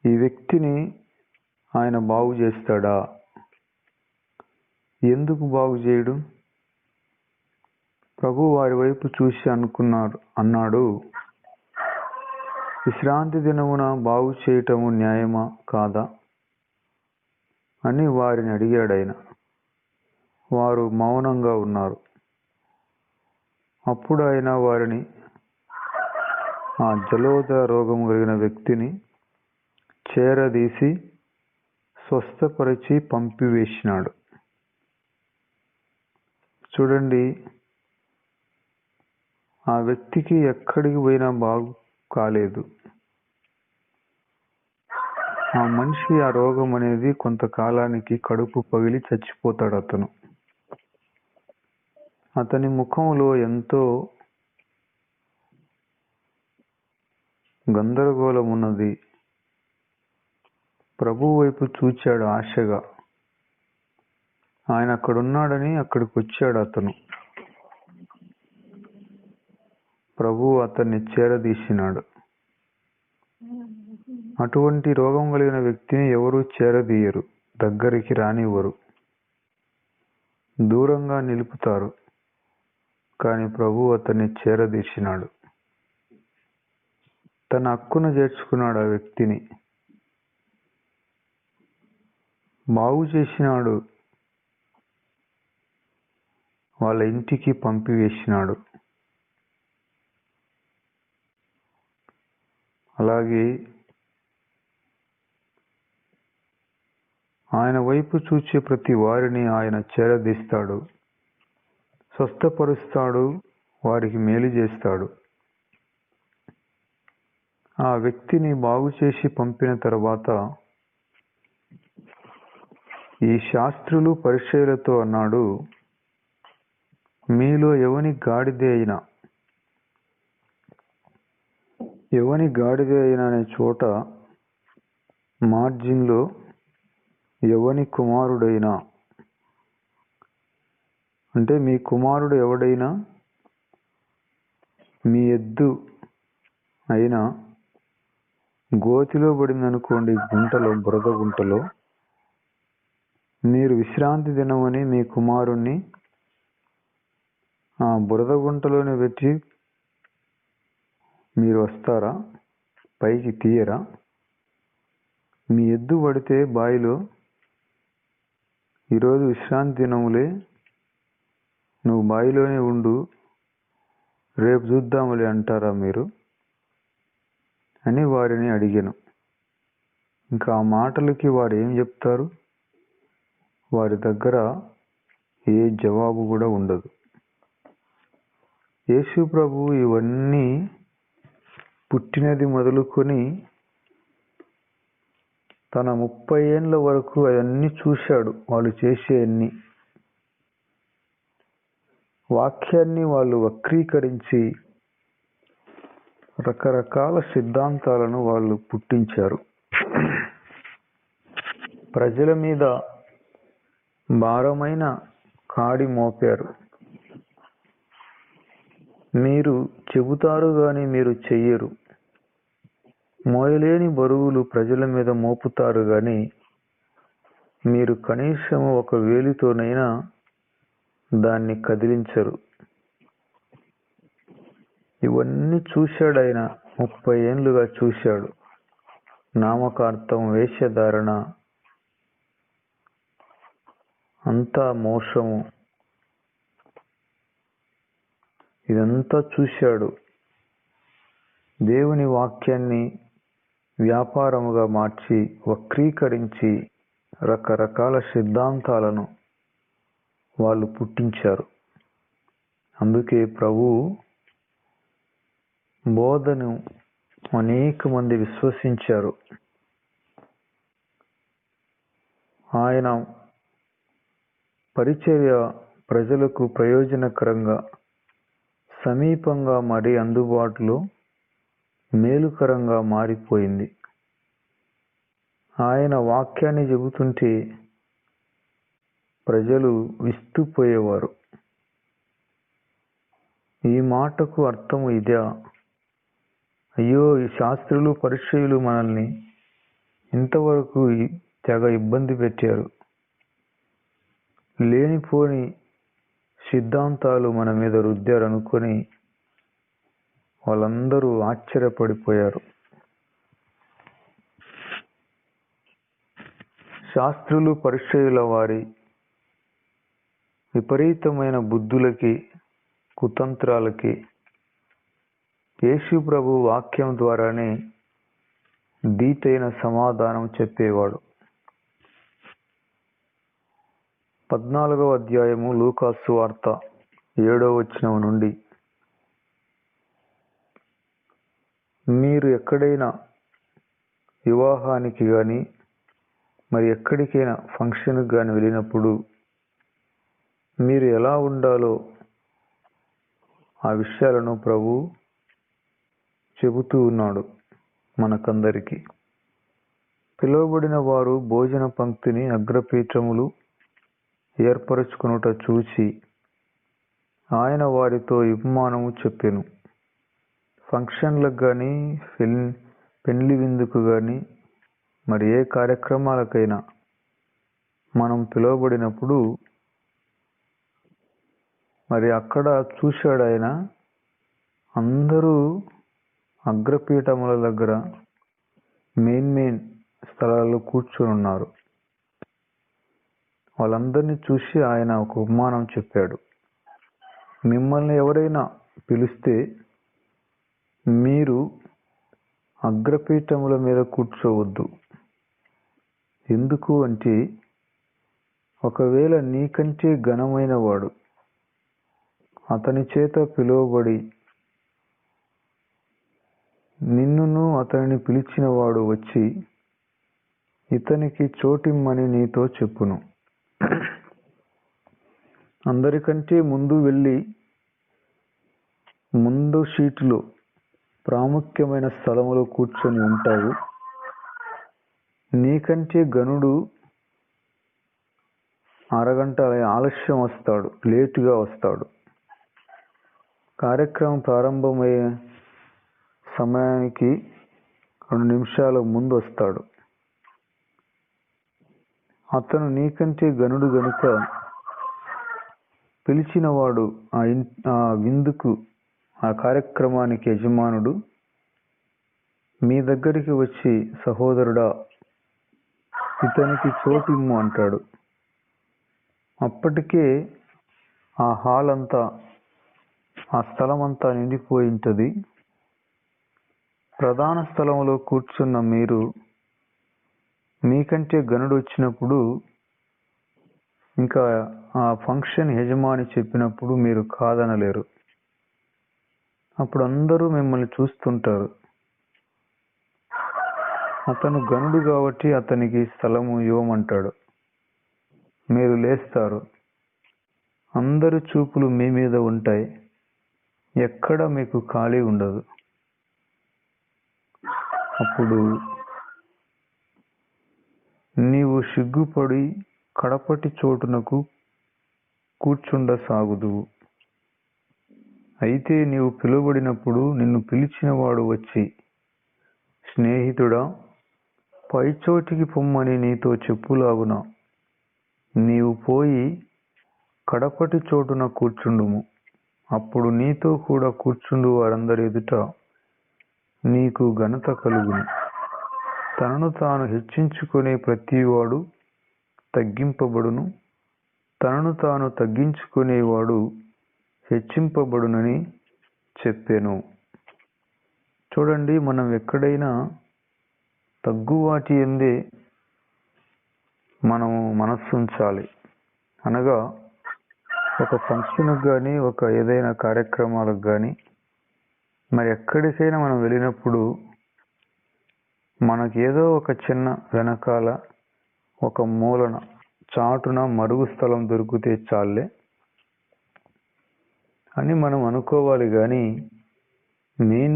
ఈ వ్యక్తిని ఆయన బాగు చేస్తాడా? ఎందుకు బాగు చేయడు? ప్రభు వారి వైపు చూసి అన్నాడు, విశ్రాంతి దినమున బాగు చేయటము న్యాయమా కాదా అని వారిని అడిగాడు ఆయన. వారు మౌనంగా ఉన్నారు. అప్పుడు ఆయన వారిని, ఆ జలోదర రోగం కలిగిన వ్యక్తిని చేరదీసి స్వస్థపరిచి పంపివేసినాడు. చూడండి, ఆ వ్యక్తికి ఎక్కడికి పోయినా బాగు కాలేదు. ఆ మనిషి ఆ రోగం అనేది కొంతకాలానికి కడుపు పగిలి చచ్చిపోతాడు. అతని ముఖంలో ఎంతో గందరగోళం ఉన్నది. ప్రభు వైపు చూచాడు ఆశగా. ఆయన అక్కడున్నాడని అక్కడికి వచ్చాడు అతను. ప్రభు అతన్ని చేరదీసినాడు. అటువంటి రోగం కలిగిన వ్యక్తిని ఎవరు చేరదీయరు, దగ్గరికి రానివ్వరు, దూరంగా నిలుపుతారు. కానీ ప్రభు అతన్ని చేరదీసినాడు. తన హక్కును చేర్చుకున్నాడు ఆ వ్యక్తిని. బాగు చేసినాడు, వాళ్ళ ఇంటికి పంపివేసినాడు. అలాగే ఆయన వైపు చూచే ప్రతి వారిని ఆయన చేరదీస్తాడు, స్వస్థపరుస్తాడు, వారికి మేలు చేస్తాడు. ఆ వ్యక్తిని బాగు చేసి పంపిన తర్వాత ఈ శాస్త్రులు పరిచయులతో అన్నాడు, మీలో ఎవని గాడిద అయినా అనే చోట మార్జిన్లో ఎవని కుమారుడైనా, అంటే మీ కుమారుడు ఎవడైనా మీ ఎద్దు అయినా గోతిలో పడిందనుకోండి, బురద గుంటలో, మీరు విశ్రాంతి దినమని మీ కుమారుణ్ణి ఆ బురద గుంటలోనే పెట్టి మీరు వస్తారా? పైకి తీయరా? మీ ఎద్దు పడితే బావిలో, ఈరోజు విశ్రాంతి దినములే, నువ్వు బావిలోనే ఉండు, రేపు చూద్దాములే అంటారా మీరు అని వారిని అడిగాను. ఇంకా ఆ మాటలకి వారు ఏం చెప్తారు? వారి దగ్గర ఏ జవాబు కూడా ఉండదు. యేసు ప్రభు ఇవన్నీ పుట్టినది మొదలుకొని తన 30 ఏళ్ళ వరకు అవన్నీ చూశాడు. వాళ్ళు చేసేవన్నీ, వాక్యాన్ని వాళ్ళు వక్రీకరించి రకరకాల సిద్ధాంతాలను వాళ్ళు పుట్టించారు. ప్రజల మీద భారమైన కాడి మోపారు. మీరు చెబుతారు గాని మీరు చెయ్యరు. మోయలేని బరువులు ప్రజల మీద మోపుతారు గాని మీరు కనీసం ఒక వేలితోనైనా దాన్ని కదిలించరు. ఇవన్నీ చూశాడు ఆయన. 30 ఏళ్ళుగా చూశాడు. నామకార్థం, వేషధారణ, అంతా మోసము, ఇదంతా చూశాడు. దేవుని వాక్యాన్ని వ్యాపారముగా మార్చి వక్రీకరించి రకరకాల సిద్ధాంతాలను వాళ్ళు పుట్టించారు. అందుకే ప్రభు బోధను అనేక మంది విశ్వసించారు. ఆయన పరిచర్య ప్రజలకు ప్రయోజనకరంగా, సమీపంగా, మరి అందుబాటులో, మేలుకరంగా మారిపోయింది. ఆయన వాక్యాన్ని చెబుతుంటే ప్రజలు విస్తుపోయేవారు. ఈ మాటకు అర్థము ఇదా? అయ్యో, ఈ శాస్త్రులు పరిచయులు మనల్ని ఇంతవరకు తెగ ఇబ్బంది పెట్టారు, లేనిపోని సిద్ధాంతాలు మన మీద రుద్దారు అనుకొని వాళ్ళందరూ ఆశ్చర్యపడిపోయారు. శాస్త్రులు పరిచయుల వారి విపరీతమైన బుద్ధులకి, కుతంత్రాలకి యేసు ప్రభు వాక్యం ద్వారానే దీటైన సమాధానం చెప్పేవాడు. 14వ అధ్యాయము లూకాసు వార్త 7వ వచనం నుండి, మీరు ఎక్కడైనా వివాహానికి కానీ మరి ఎక్కడికైనా ఫంక్షన్కి కానీ వెళ్ళినప్పుడు మీరు ఎలా ఉండాలో ఆ విషయాలను ప్రభు చెబుతూ ఉన్నాడు మనకందరికీ. పిలువబడిన వారు భోజన పంక్తిని, అగ్రపీఠములు ఏర్పరచుకునుట చూచి ఆయన వారితో ఉపమానము చెప్పెను. ఫంక్షన్లకు కానీ, పెళ్లి విందుకు కానీ, మరి ఏ కార్యక్రమాలకైనా మనం పిలువబడినప్పుడు మరి అక్కడ చూశాడు ఆయన, అందరూ అగ్రపీఠముల దగ్గర మెయిన్ స్థలాల్లో కూర్చొని ఉన్నారు. వాళ్ళందరినీ చూసి ఆయన ఒక ఉపమానం చెప్పాడు. మిమ్మల్ని ఎవరైనా పిలిస్తే మీరు అగ్రపీఠముల మీద కూర్చోవద్దు. ఎందుకు అంటే, ఒకవేళ నీకంటే ఘనమైన వాడు అతని చేత పిలువబడి నిన్నును అతనిని పిలిచిన వాడు వచ్చి ఇతనికి చోటిమ్మని నీతో చెప్పును. అందరికంటే ముందు వెళ్ళి ముందు సీటులో ప్రాముఖ్యమైన స్థలములో కూర్చొని ఉంటావు. నీకంటే గనుడు అరగంట ఆలస్యం వస్తాడు, లేటుగా వస్తాడు. కార్యక్రమం ప్రారంభమయ్యే సమయానికి 2 నిమిషాల ముందు వస్తాడు. అతను నీకంటే గనుడు గనుక పిలిచినవాడు ఆ విందుకు, ఆ కార్యక్రమానికి యజమానుడు మీ దగ్గరికి వచ్చి, సహోదరుడా ఇతనికి చోటిమ్ము అంటాడు. అప్పటికే ఆ హాల్ అంతా, ఆ స్థలం అంతా నిండిపోయి ఉంటుంది. ప్రధాన స్థలంలో కూర్చున్న మీరు మీకంటే గనుడు వచ్చినప్పుడు, ఇంకా ఆ ఫంక్షన్ యజమాని చెప్పినప్పుడు మీరు కాదనలేరు. అప్పుడు అందరూ మిమ్మల్ని చూస్తుంటారు. అతను గనుడు కాబట్టి అతనికి స్థలము ఇవ్వమంటాడు. మీరు లేస్తారు. అందరి చూపులు మీ మీద ఉంటాయి. ఎక్కడ మీకు ఖాళీ ఉండదు. అప్పుడు నీవు సిగ్గుపడి కడపటి చోటునకు కూర్చుండసాగుదువు. అయితే నీవు పిలువబడినప్పుడు నిన్ను పిలిచిన వాడు వచ్చి, స్నేహితుడా పైచోటికి పొమ్మని నీతో చెప్పులాగున నీవు పోయి కడపటి చోటున కూర్చుండుము. అప్పుడు నీతో కూడా కూర్చుండు వారందరి ఎదుట నీకు ఘనత కలుగును. తనను తాను హెచ్చించుకునే ప్రతివాడు తగ్గింపబడును, తనను తాను తగ్గించుకునేవాడు హెచ్చింపబడునని చెప్పాను. చూడండి, మనం ఎక్కడైనా తగ్గువాటి యందే మనము మనస్సు ఉంచాలి. అనగా ఒక ఫంక్షన్కి కానీ, ఒక ఏదైనా కార్యక్రమాలకు కానీ, మరి ఎక్కడికైనా మనం వెళ్ళినప్పుడు మనకి ఏదో ఒక చిన్న వెనకాల ఒక మూలన చాటున మరుగు స్థలం దొరికితే చాలే అని మనం అనుకోవాలి. కానీ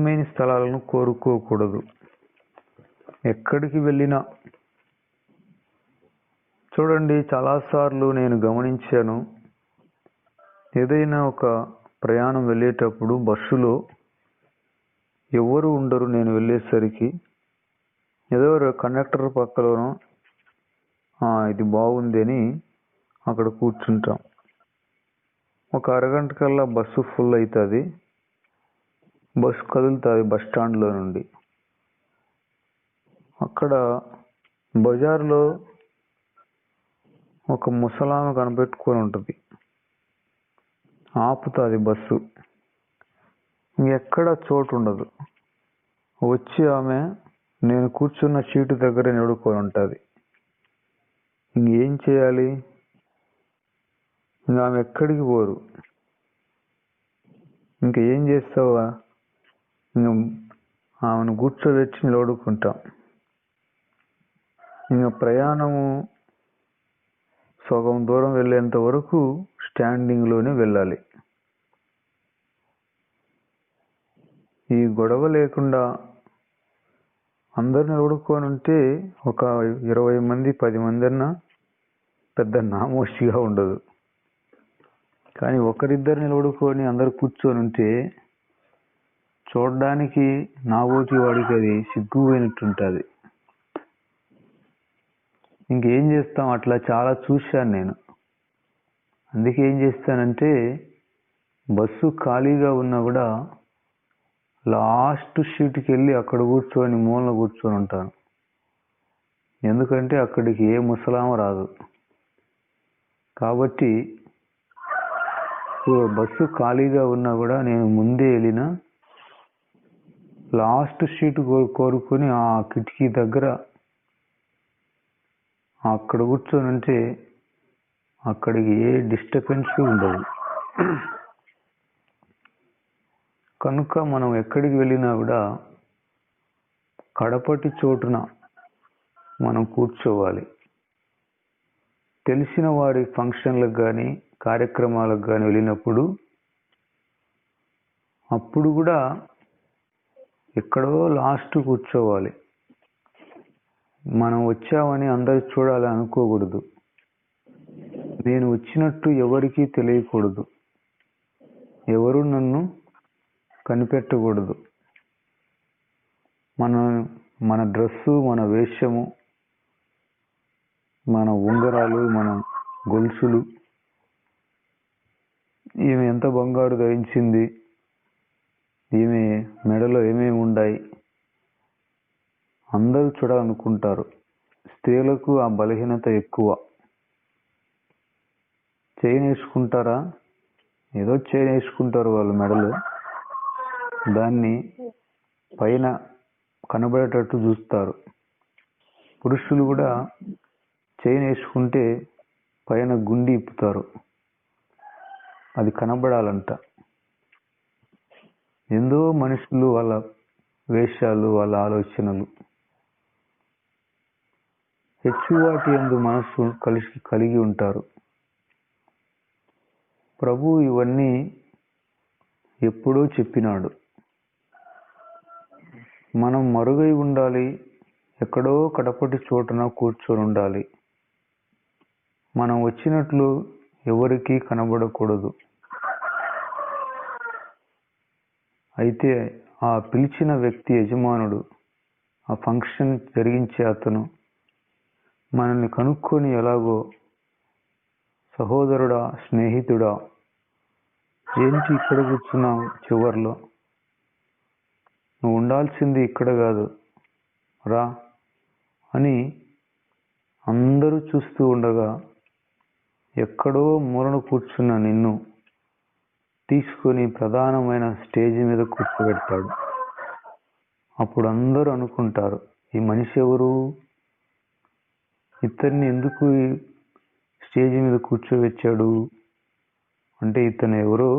మెయిన్ స్థలాలను కోరుకోకూడదు. ఎక్కడికి వెళ్ళినా చూడండి, చాలాసార్లు నేను గమనించాను, ఏదైనా ఒక ప్రయాణం వెళ్ళేటప్పుడు బస్సులో ఎవరు ఉండరు. నేను వెళ్ళేసరికి ఏదో కండక్టర్ పక్కలోనో ఇది బాగుంది అని అక్కడ కూర్చుంటాం. ఒక అరగంట కల్లా బస్సు ఫుల్ అవుతుంది. బస్సు కదులుతుంది బస్ స్టాండ్లో నుండి. అక్కడ బజార్లో ఒక ముసలామె కనిపెట్టుకొని ఉంటుంది. ఆపుతుంది బస్సు. ఇంకెక్కడ చోటు ఉండదు. వచ్చి ఆమె నేను కూర్చున్న సీటు దగ్గర నిలుడుకొని ఉంటుంది. ఇంకేం చేయాలి? ఇంకా ఆమె ఎక్కడికి పోరు. ఇంకా ఏం చేస్తావా? ఇంక ఆమెను కూర్చోబెట్టి నిలబడుకుంటాం. ఇంకా ప్రయాణము సగం దూరం వెళ్ళేంత వరకు స్టాండింగ్లోనే వెళ్ళాలి. ఈ గొడవ లేకుండా అందరు నిలబడుకొని ఉంటే ఒక 20 మంది 10 మంది అన్నా పెద్ద నామోషిగా ఉండదు. కానీ ఒకరిద్దరు నిలబడుకొని అందరు కూర్చొని ఉంటే చూడడానికి నా ఓటి వాడికి అది సిగ్గుపోయినట్టుంటుంది. ఇంకేం చేస్తాం? అట్లా చాలా చూశాను నేను. అందుకే ఏం చేస్తానంటే, బస్సు ఖాళీగా ఉన్నా కూడా లాస్ట్ సీటుకి వెళ్ళి అక్కడ కూర్చొని మూలన కూర్చొని ఉంటాను. ఎందుకంటే అక్కడికి ఏ ముసలామ రాదు. కాబట్టి బస్సు ఖాళీగా ఉన్నా కూడా నేను ముందే వెళ్ళిన లాస్ట్ సీటు కోరుకొని ఆ కిటికీ దగ్గర అక్కడ కూర్చొని ఉంటే అక్కడికి ఏ డిస్టర్బెన్స్ ఉండదు. కనుక మనం ఎక్కడికి వెళ్ళినా కూడా కడపటి చోటున మనం కూర్చోవాలి. తెలిసిన వారి ఫంక్షన్లకు కానీ కార్యక్రమాలకు కానీ వెళ్ళినప్పుడు అప్పుడు కూడా ఎక్కడో లాస్ట్ కూర్చోవాలి. మనం వచ్చామని అందరు చూడాలని అనుకోకూడదు. నేను వచ్చినట్టు ఎవరికీ తెలియకూడదు. ఎవరు నన్ను కనిపెట్టకూడదు. మన డ్రెస్సు, మన వేషము, మన ఉంగరాలు, మన గొలుసులు, ఈమె ఎంత బంగారు ధరించింది, ఈమె మెడలో ఏమేమి ఉన్నాయి, అందరూ చూడాలనుకుంటారు. స్త్రీలకు ఆ బలహీనత ఎక్కువ. చైన్ వేసుకుంటారా, ఏదో చైన్ వేసుకుంటారు వాళ్ళు మెడలో, దాన్ని పైన కనబడేటట్టు చూస్తారు. పురుషులు కూడా చైన్ వేసుకుంటే పైన గుండి ఇప్పుతారు, అది కనబడాలంట. ఎందో మనుషులు వాళ్ళ వేషాలు, వాళ్ళ ఆలోచనలు. హెచ్చువాటి యందు మనస్సు కలిగి ఉంటారు. ప్రభు ఇవన్నీ ఎప్పుడో చెప్పినాడు. మనం మరుగై ఉండాలి, ఎక్కడో కడపటి చోటున కూర్చొని ఉండాలి. మనం వచ్చినట్లు ఎవరికీ కనబడకూడదు. అయితే ఆ పిలిచిన వ్యక్తి, యజమానుడు, ఆ ఫంక్షన్ జరిగించే అతను మనల్ని కనుక్కొని ఎలాగో, సహోదరుడా, స్నేహితుడా, ఏంటి ఇక్కడ కూర్చున్నావు చివర్లో, నువ్వు ఉండాల్సింది ఇక్కడ కాదు, రా అని అందరూ చూస్తూ ఉండగా ఎక్కడో మూలను కూర్చున్న నిన్ను తీసుకొని ప్రధానమైన స్టేజ్ మీద కూర్చోబెడతాడు. అప్పుడు అందరూ అనుకుంటారు, ఈ మనిషి ఎవరు, ఇతన్ని ఎందుకు స్టేజ్ మీద కూర్చోబెట్టాడు అంటే ఇతను ఎవరో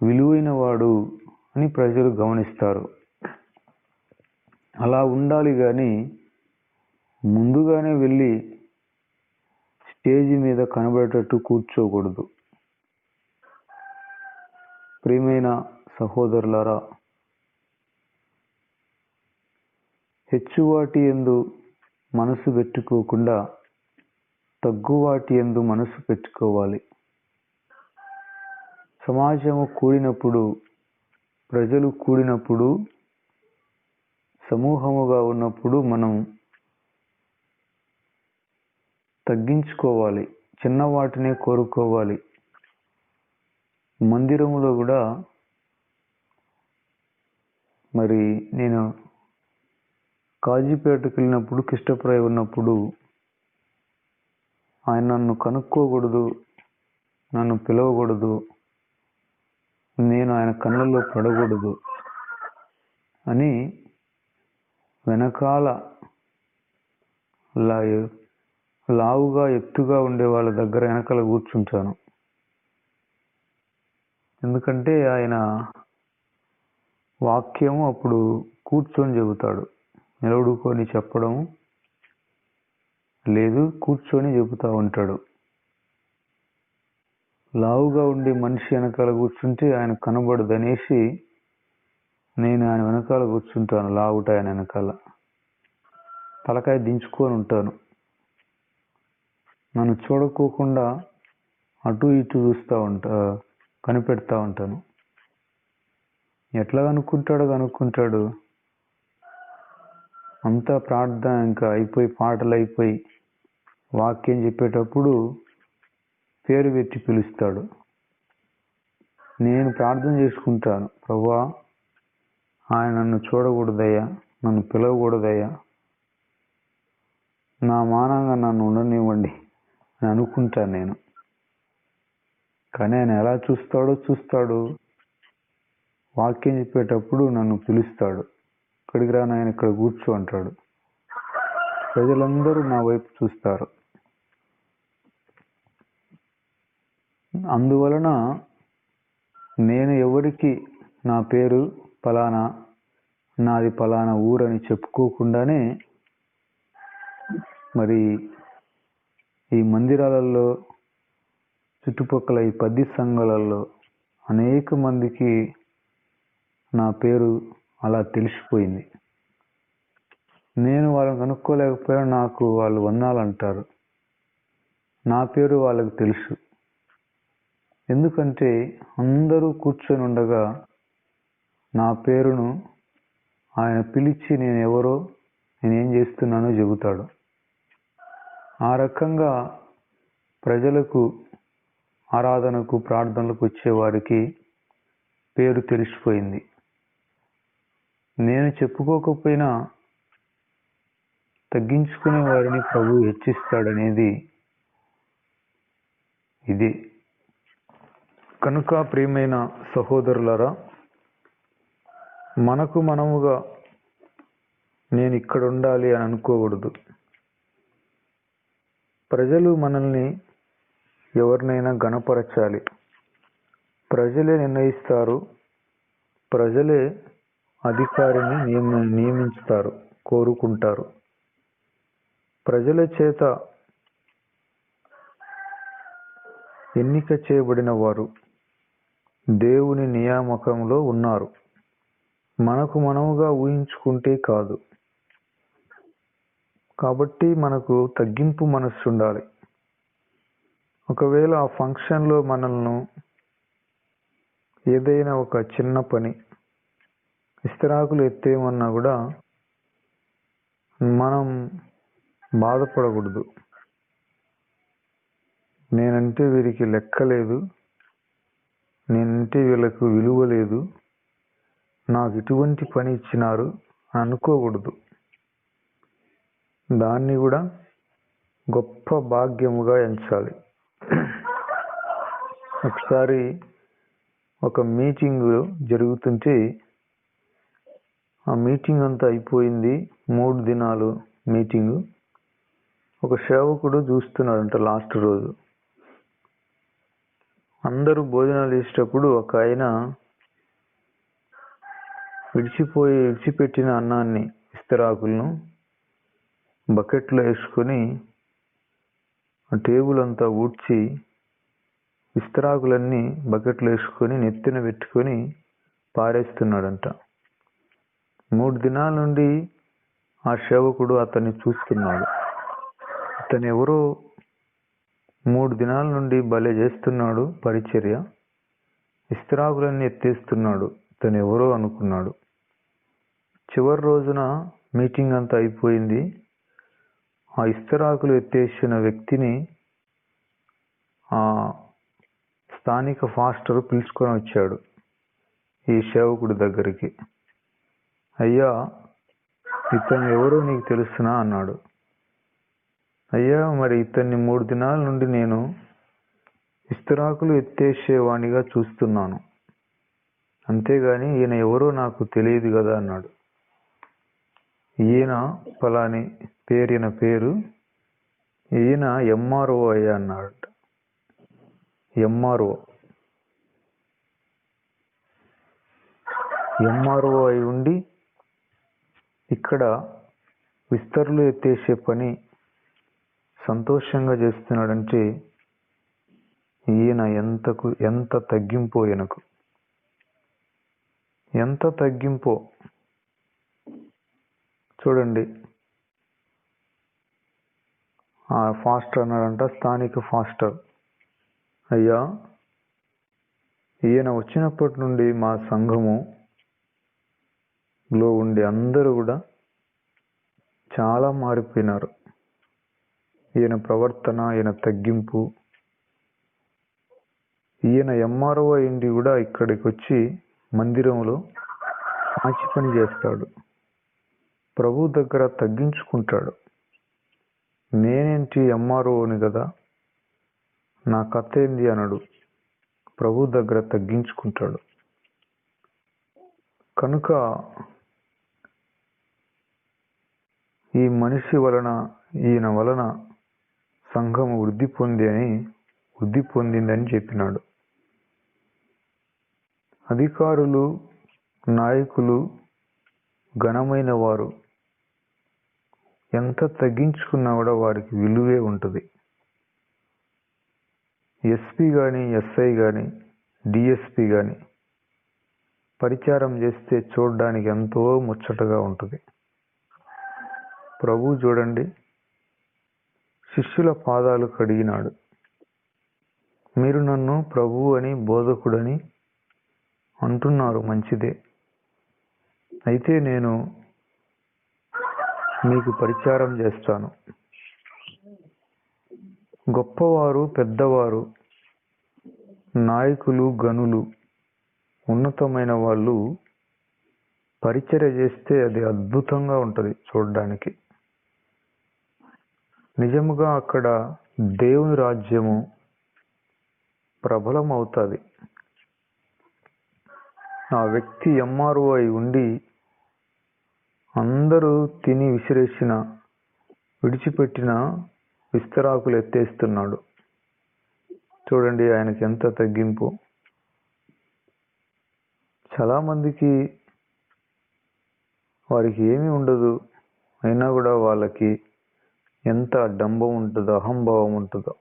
విలువైన వాడు అని ప్రజలు గమనిస్తారు. అలా ఉండాలి కానీ ముందుగానే వెళ్ళి స్టేజ్ మీద కనబడేటట్టు కూర్చోకూడదు. ప్రియమైన సహోదరులారా, హెచ్చువాటి యందు మనసు పెట్టుకోకుండా తగ్గువాటి యందు మనసు పెట్టుకోవాలి. సమాజము కూడినప్పుడు, ప్రజలు కూడినప్పుడు, సమూహముగా ఉన్నప్పుడు మనం తగ్గించుకోవాలి, చిన్న వాటినే కోరుకోవాలి. మందిరములో కూడా మరి నేను కాజీపేటకు వెళ్ళినప్పుడు, కిష్టప్రాయ ఉన్నప్పుడు ఆయన నన్ను కనుక్కోకూడదు, నన్ను పిలవకూడదు, నేను ఆయన కళ్ళల్లో పడకూడదు అని వెనకాల లావుగా ఎత్తుగా ఉండే వాళ్ళ దగ్గర వెనకాల కూర్చుంటాను. ఎందుకంటే ఆయన వాక్యము అప్పుడు కూర్చొని చెబుతాడు. నిలబడుకొని చెప్పడం లేదు, కూర్చొని చెబుతూ ఉంటాడు. లావుగా ఉండే మనిషి వెనకాల కూర్చుంటే ఆయన కనబడదు అనేసి నేను ఆయన వెనకాల కూర్చుంటాను. లావుట ఆయన వెనకాల తలకాయ దించుకొని ఉంటాను. నన్ను చూడకోకుండా అటు ఇటు కనిపెడతా ఉంటాను. ఎట్లా కనుక్కుంటాడు. అంతా ప్రార్థన ఇంకా అయిపోయి, పాటలు అయిపోయి, వాక్యం చెప్పేటప్పుడు పేరు పెట్టి పిలుస్తాడు. నేను ప్రార్థన చేసుకుంటాను, ప్రభువా ఆయన నన్ను చూడకూడదయ్యా, నన్ను పిలవకూడదయ్యా, నా మానంగా నన్ను ఉండనివ్వండి అని అనుకుంటాను నేను. కానీ ఆయన ఎలా చూస్తాడు. వాక్యం చెప్పేటప్పుడు నన్ను పిలుస్తాడు. ఇక్కడికి రా నాయన, ఇక్కడ కూర్చో అంటాడు. ప్రజలందరూ నా వైపు చూస్తారు. అందువలన నేను ఎవరికి నా పేరు పలానా, నాది పలానా ఊరని చెప్పుకోకుండానే మరి ఈ మందిరాలలో, చుట్టుపక్కల ఈ 10 సంఘాలలో అనేక మందికి నా పేరు అలా తెలిసిపోయింది. నేను వాళ్ళని కనుక్కోలేకపోయినా నాకు వాళ్ళు వందనాలంటారు. నా పేరు వాళ్ళకి తెలుసు. ఎందుకంటే అందరూ కూర్చొని ఉండగా నా పేరును ఆయన పిలిచి నేనెవరో, నేనేం చేస్తున్నానో చెబుతాడు. ఆ రకంగా ప్రజలకు, ఆరాధనకు, ప్రార్థనలకు వచ్చేవారికి పేరు తెలిసిపోయింది. నేను చెప్పుకోకపోయినా తగ్గించుకునే వారిని ప్రభువు హెచ్చిస్తాడనేది ఇది. కనుక ప్రియమైన సహోదరులారా, మనకు మనముగా నేను ఇక్కడ ఉండాలి అని అనుకోకూడదు. ప్రజలు మనల్ని ఎవరినైనా గణపరచాలి. ప్రజలే నిర్ణయిస్తారు. ప్రజలే అధికారిని నియమిస్తారు, కోరుకుంటారు. ప్రజల చేత ఎన్నిక చేయబడిన వారు దేవుని నియామకంలో ఉన్నారు. మనకు మనముగా ఊహించుకుంటే కాదు. కాబట్టి మనకు తగ్గింపు మనస్సు ఉండాలి. ఒకవేళ ఆ ఫంక్షన్లో మనల్ని ఏదైనా ఒక చిన్న పని, ఇస్తరాకులు ఎత్తేయమన్నా కూడా మనం బాధపడకూడదు. నేనంటే వీరికి లెక్క లేదు, నేనంటే వీళ్ళకు విలువ లేదు, నాకు ఇటువంటి పని ఇచ్చినారు అని అనుకోకూడదు. దాన్ని కూడా గొప్ప భాగ్యముగా ఎంచాలి. ఒకసారి ఒక మీటింగ్ జరుగుతుంటే, ఆ మీటింగ్ అంతా అయిపోయింది. 3 దినాలు మీటింగు. ఒక సేవకుడు చూస్తున్నాడంట లాస్ట్ రోజు. అందరూ భోజనాలు చేసేటప్పుడు ఒక ఆయన విడిచిపెట్టిన అన్నాన్ని, ఇస్తరాకులను బకెట్లో వేసుకొని ఆ టేబుల్ అంతా ఊడ్చి ఇస్తరాకులన్నీ బకెట్లో వేసుకొని నెత్తిన పెట్టుకొని పారేస్తున్నాడంట. 3 దినాల నుండి ఆ సేవకుడు అతన్ని చూస్తున్నాడు. అతను ఎవరో 3 దినాల నుండి భలే చేస్తున్నాడు పరిచర్య, ఇస్తరాకులన్నీ ఎత్తేస్తున్నాడు, ఇతను ఎవరో అనుకున్నాడు. చివరి రోజున మీటింగ్ అంతా అయిపోయింది. ఆ ఇస్తరాకులు ఎత్తేసిన వ్యక్తిని ఆ స్థానిక పాస్టర్ పిలుచుకొని వచ్చాడు ఈ సేవకుడి దగ్గరికి. అయ్యా, ఇతను ఎవరో నీకు తెలుసునా అన్నాడు. అయ్యా, మరి ఇతన్ని 3 దినాల నుండి నేను ఇస్తరాకులు ఎత్తేసేవాణిగా చూస్తున్నాను, అంతేగాని ఈయన ఎవరో నాకు తెలియదు కదా అన్నాడు. ఈయన ఫలాని పేరు, ఈయన ఎంఆర్ఓ అయ్యా అన్నాడు. ఎంఆర్ఓ అయి ఉండి ఇక్కడ విస్తరులు ఎత్తేసే పని సంతోషంగా చేస్తున్నాడంటే ఈయన ఎంత తగ్గింపో, ఈయనకు ఎంత తగ్గింపో చూడండి. ఆ ఫాస్టర్ అన్నాడంట, స్థానిక ఫాస్టర్, అయ్యా, ఈయన వచ్చినప్పటి నుండి మా సంఘములో ఉండి అందరూ కూడా చాలా మారిపోయినారు. ఈయన ప్రవర్తన, ఈయన తగ్గింపు, ఈయన ఎంఆర్ఓ అయింది కూడా ఇక్కడికి వచ్చి మందిరంలో మంచి పని చేస్తాడు, ప్రభు దగ్గర తగ్గించుకుంటాడు. నేనేంటి ఎంఆర్ఓని కదా, నా కథ ఏంది అనడు, ప్రభు దగ్గర తగ్గించుకుంటాడు. కనుక ఈ మనిషి వలన, ఈయన వలన సంఘం వృద్ధి పొందిందని చెప్పినాడు. అధికారులు, నాయకులు, ఘనమైన వారు ఎంత తగ్గించుకున్నా కూడా వారికి విలువే ఉంటుంది. ఎస్పీ కానీ, ఎస్ఐ కానీ, డిఎస్పి కానీ పరిచారం చేస్తే చూడడానికి ఎంతో ముచ్చటగా ఉంటుంది. ప్రభు చూడండి, శిష్యుల పాదాలు కడిగినాడు. మీరు నన్ను ప్రభు అని, బోధకుడని అంటున్నారు, మంచిదే. అయితే నేను మీకు పరిచారం చేస్తాను. గొప్పవారు, పెద్దవారు, నాయకులు, గనులు, ఉన్నతమైన వాళ్ళు పరిచర్య చేస్తే అది అద్భుతంగా ఉంటుంది చూడడానికి. నిజముగా అక్కడ దేవుని రాజ్యము ప్రబలం అవుతుంది. ఆ వ్యక్తి ఎంఆర్ఓ అయి ఉండి అందరూ తిని విడిచిపెట్టిన విస్తరాకులు ఎత్తేస్తున్నాడు. చూడండి ఆయనకి ఎంత తగ్గింపు. చాలామందికి వారికి ఏమీ ఉండదు, అయినా కూడా వాళ్ళకి ఎంత డంబం ఉంటుందో, అహంభావం ఉంటుందో.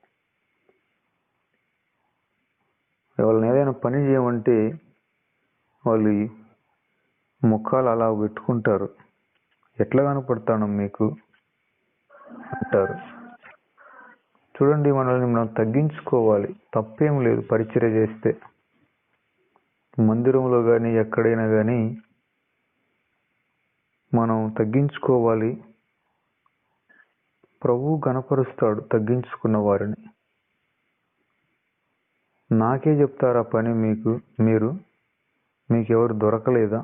వాళ్ళని ఏదైనా పని చేయమంటే వాళ్ళు ముఖాలు అలా పెట్టుకుంటారు. ఎట్లా కనపడతాను మీకు అంటారు. చూడండి, మనల్ని మనం తగ్గించుకోవాలి. తప్పేం లేదు పరిచర్య చేస్తే. మందిరంలో కానీ ఎక్కడైనా కానీ మనం తగ్గించుకోవాలి. ప్రభువు గణపరుస్తాడు తగ్గించుకున్న వారిని. నాకే చెప్తారా పని మీకెవరు దొరకలేదా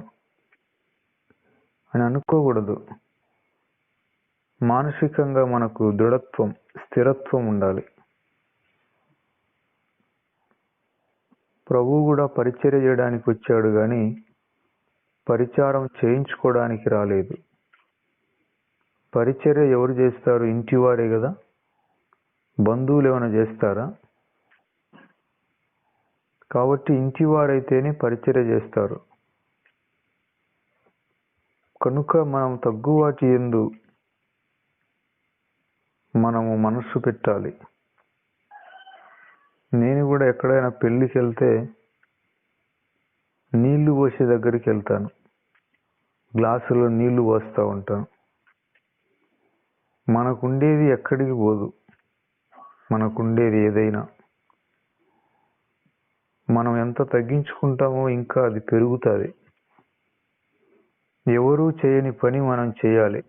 అని అనుకోకూడదు. మానసికంగా మనకు దృఢత్వం, స్థిరత్వం ఉండాలి. ప్రభువు కూడా పరిచర్య చేయడానికి వచ్చాడు కానీ పరిచారం చేయించుకోవడానికి రాలేదు. పరిచర్య ఎవరు చేస్తారు? ఇంటివారే కదా. బంధువులు ఏమైనా చేస్తారా? కాబట్టి ఇంటివారైతేనే పరిచర్య చేస్తారు. కనుక మనం తగ్గువాటి యందు మనము మనస్సు పెట్టాలి. నేను కూడా ఎక్కడైనా పెళ్ళికి వెళ్తే నీళ్లు పోసే దగ్గరికి వెళ్తాను. గ్లాసులో నీళ్లు పోస్తూ ఉంటాను. మనకుండేది ఎక్కడికి పోదు. మనకుండేది ఏదైనా మనం ఎంత తగ్గించుకుంటామో ఇంకా అది పెరుగుతుంది. ఎవరూ చేయని పని మనం చేయాలి.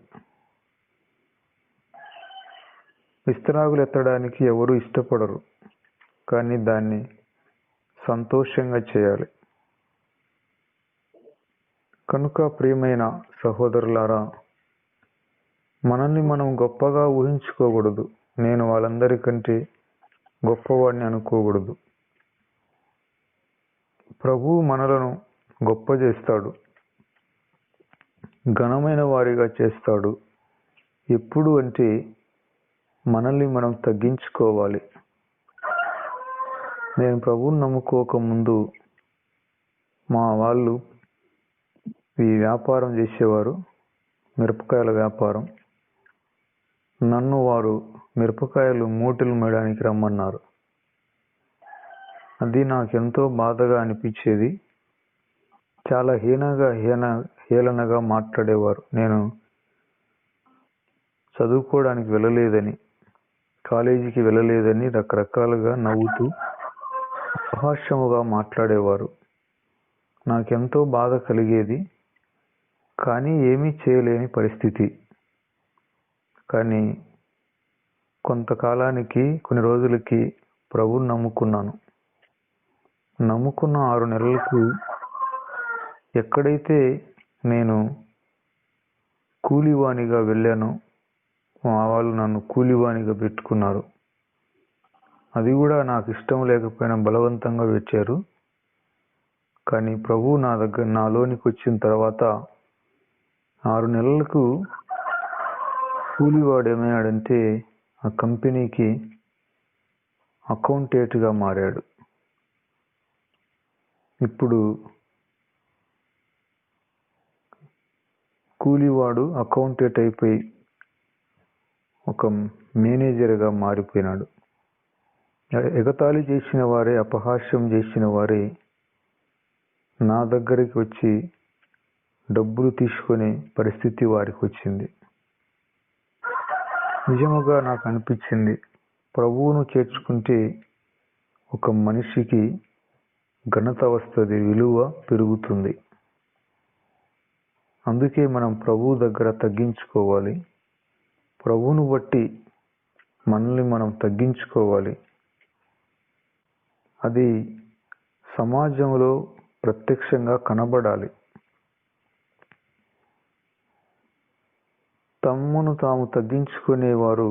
విస్తరాకులు ఎత్తడానికి ఎవరు ఇష్టపడరు, కానీ దాన్ని సంతోషంగా చేయాలి. కనుక ప్రియమైన సహోదరులారా, మనల్ని మనం గొప్పగా ఊహించుకోకూడదు. నేను వాళ్ళందరికంటే గొప్పవాడిని అనుకోకూడదు. ప్రభువు మనలను గొప్ప చేస్తాడు, ఘనమైన వారిగా చేస్తాడు. ఎప్పుడు అంటే మనల్ని మనం తగ్గించుకోవాలి. నేను ప్రభువుని నమ్ముకోకముందు మా వాళ్ళు ఈ వ్యాపారం చేసేవారు, మిరపకాయల వ్యాపారం. నన్ను వారు మిరపకాయలు మూటలు మేయడానికి రమ్మన్నారు. అది నాకెంతో బాధగా అనిపించేది. చాలా హేళనగా మాట్లాడేవారు. నేను చదువుకోవడానికి వెళ్ళలేదని, కాలేజీకి వెళ్ళలేదని రకరకాలుగా నవ్వుతూ అపహాస్యముగా మాట్లాడేవారు. నాకెంతో బాధ కలిగేది, కానీ ఏమీ చేయలేని పరిస్థితి. కానీ కొంతకాలానికి, కొన్ని రోజులకి ప్రభువుని నమ్ముకున్నాను. నమ్ముకున్న 6 నెలలకు ఎక్కడైతే నేను కూలివానిగా వెళ్ళానో మా వాళ్ళు నన్ను కూలివానిగా పెట్టుకున్నారు. అది కూడా నాకు ఇష్టం లేకపోయినా బలవంతంగా పెట్టారు. కానీ ప్రభు నాలోనికి వచ్చిన తర్వాత 6 నెలలకు కూలివాడు ఏమయ్యాడంటే ఆ కంపెనీకి అకౌంటెంట్గా మారాడు. ఇప్పుడు కూలివాడు అకౌంటెంట్ అయిపోయి ఒక మేనేజర్గా మారిపోయినాడు. ఎగతాళి చేసిన వారే, అపహాస్యం చేసిన వారే నా దగ్గరికి వచ్చి డబ్బులు తీసుకునే పరిస్థితి వారికి వచ్చింది. నిజముగా నాకు అనిపించింది, ప్రభువును చేర్చుకుంటే ఒక మనిషికి ఘనత వస్తుంది, విలువ పెరుగుతుంది. అందుకే మనం ప్రభువు దగ్గర తగ్గించుకోవాలి. ప్రభువును బట్టి మనల్ని మనం తగ్గించుకోవాలి. అది సమాజంలో ప్రత్యక్షంగా కనబడాలి. తమ్మును తాము తగ్గించుకునేవారు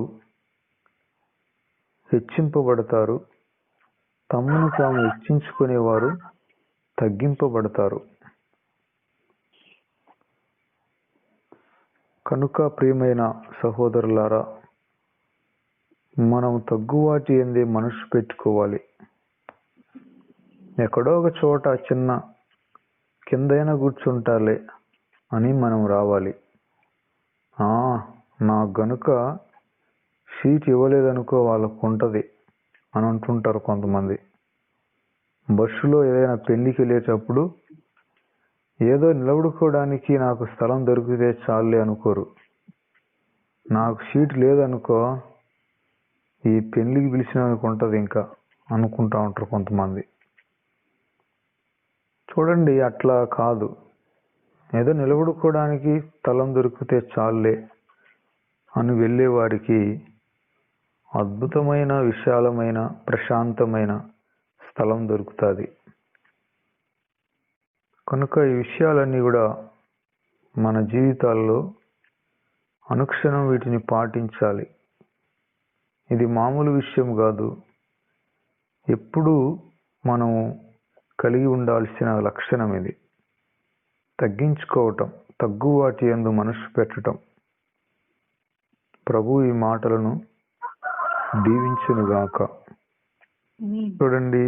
హెచ్చింపబడతారు, తమ్మును తాము హెచ్చించుకునేవారు తగ్గింపబడతారు. కనుక ప్రియమైన సహోదరులారా, మనం తగ్గువాటి ఎందే మనసు పెట్టుకోవాలి. ఎక్కడో ఒక చోట చిన్న కిందైనా కూర్చుంటాలే అని మనం రావాలి. నాకు గనుక సీట్ ఇవ్వలేదనుకో వాళ్ళకు ఉంటుంది అని అంటుంటారు కొంతమంది. బస్సులో ఏదైనా పెళ్లికి వెళ్ళేటప్పుడు ఏదో నిలబడుకోవడానికి నాకు స్థలం దొరికితే చాలే అనుకోరు. నాకు సీట్ లేదనుకో ఈ పెళ్లికి పిలిచినందుకు ఉంటుంది ఇంకా అనుకుంటా ఉంటారు కొంతమంది. చూడండి, అట్లా కాదు. ఏదో నిలబడుకోవడానికి స్థలం దొరికితే చాలే అని వెళ్ళేవారికి అద్భుతమైన, విశాలమైన, ప్రశాంతమైన స్థలం దొరుకుతుంది. కనుక ఈ విషయాలన్నీ కూడా మన జీవితాల్లో అనుక్షణం వీటిని పాటించాలి. ఇది మామూలు విషయం కాదు. ఎప్పుడూ మనం కలిగి ఉండాల్సిన లక్షణం ఇది. తగ్గించుకోవటం, తగ్గువాటి యందు మనసు పెట్టడం. ప్రభు ఈ మాటలను దీవించునుగాక. చూడండి.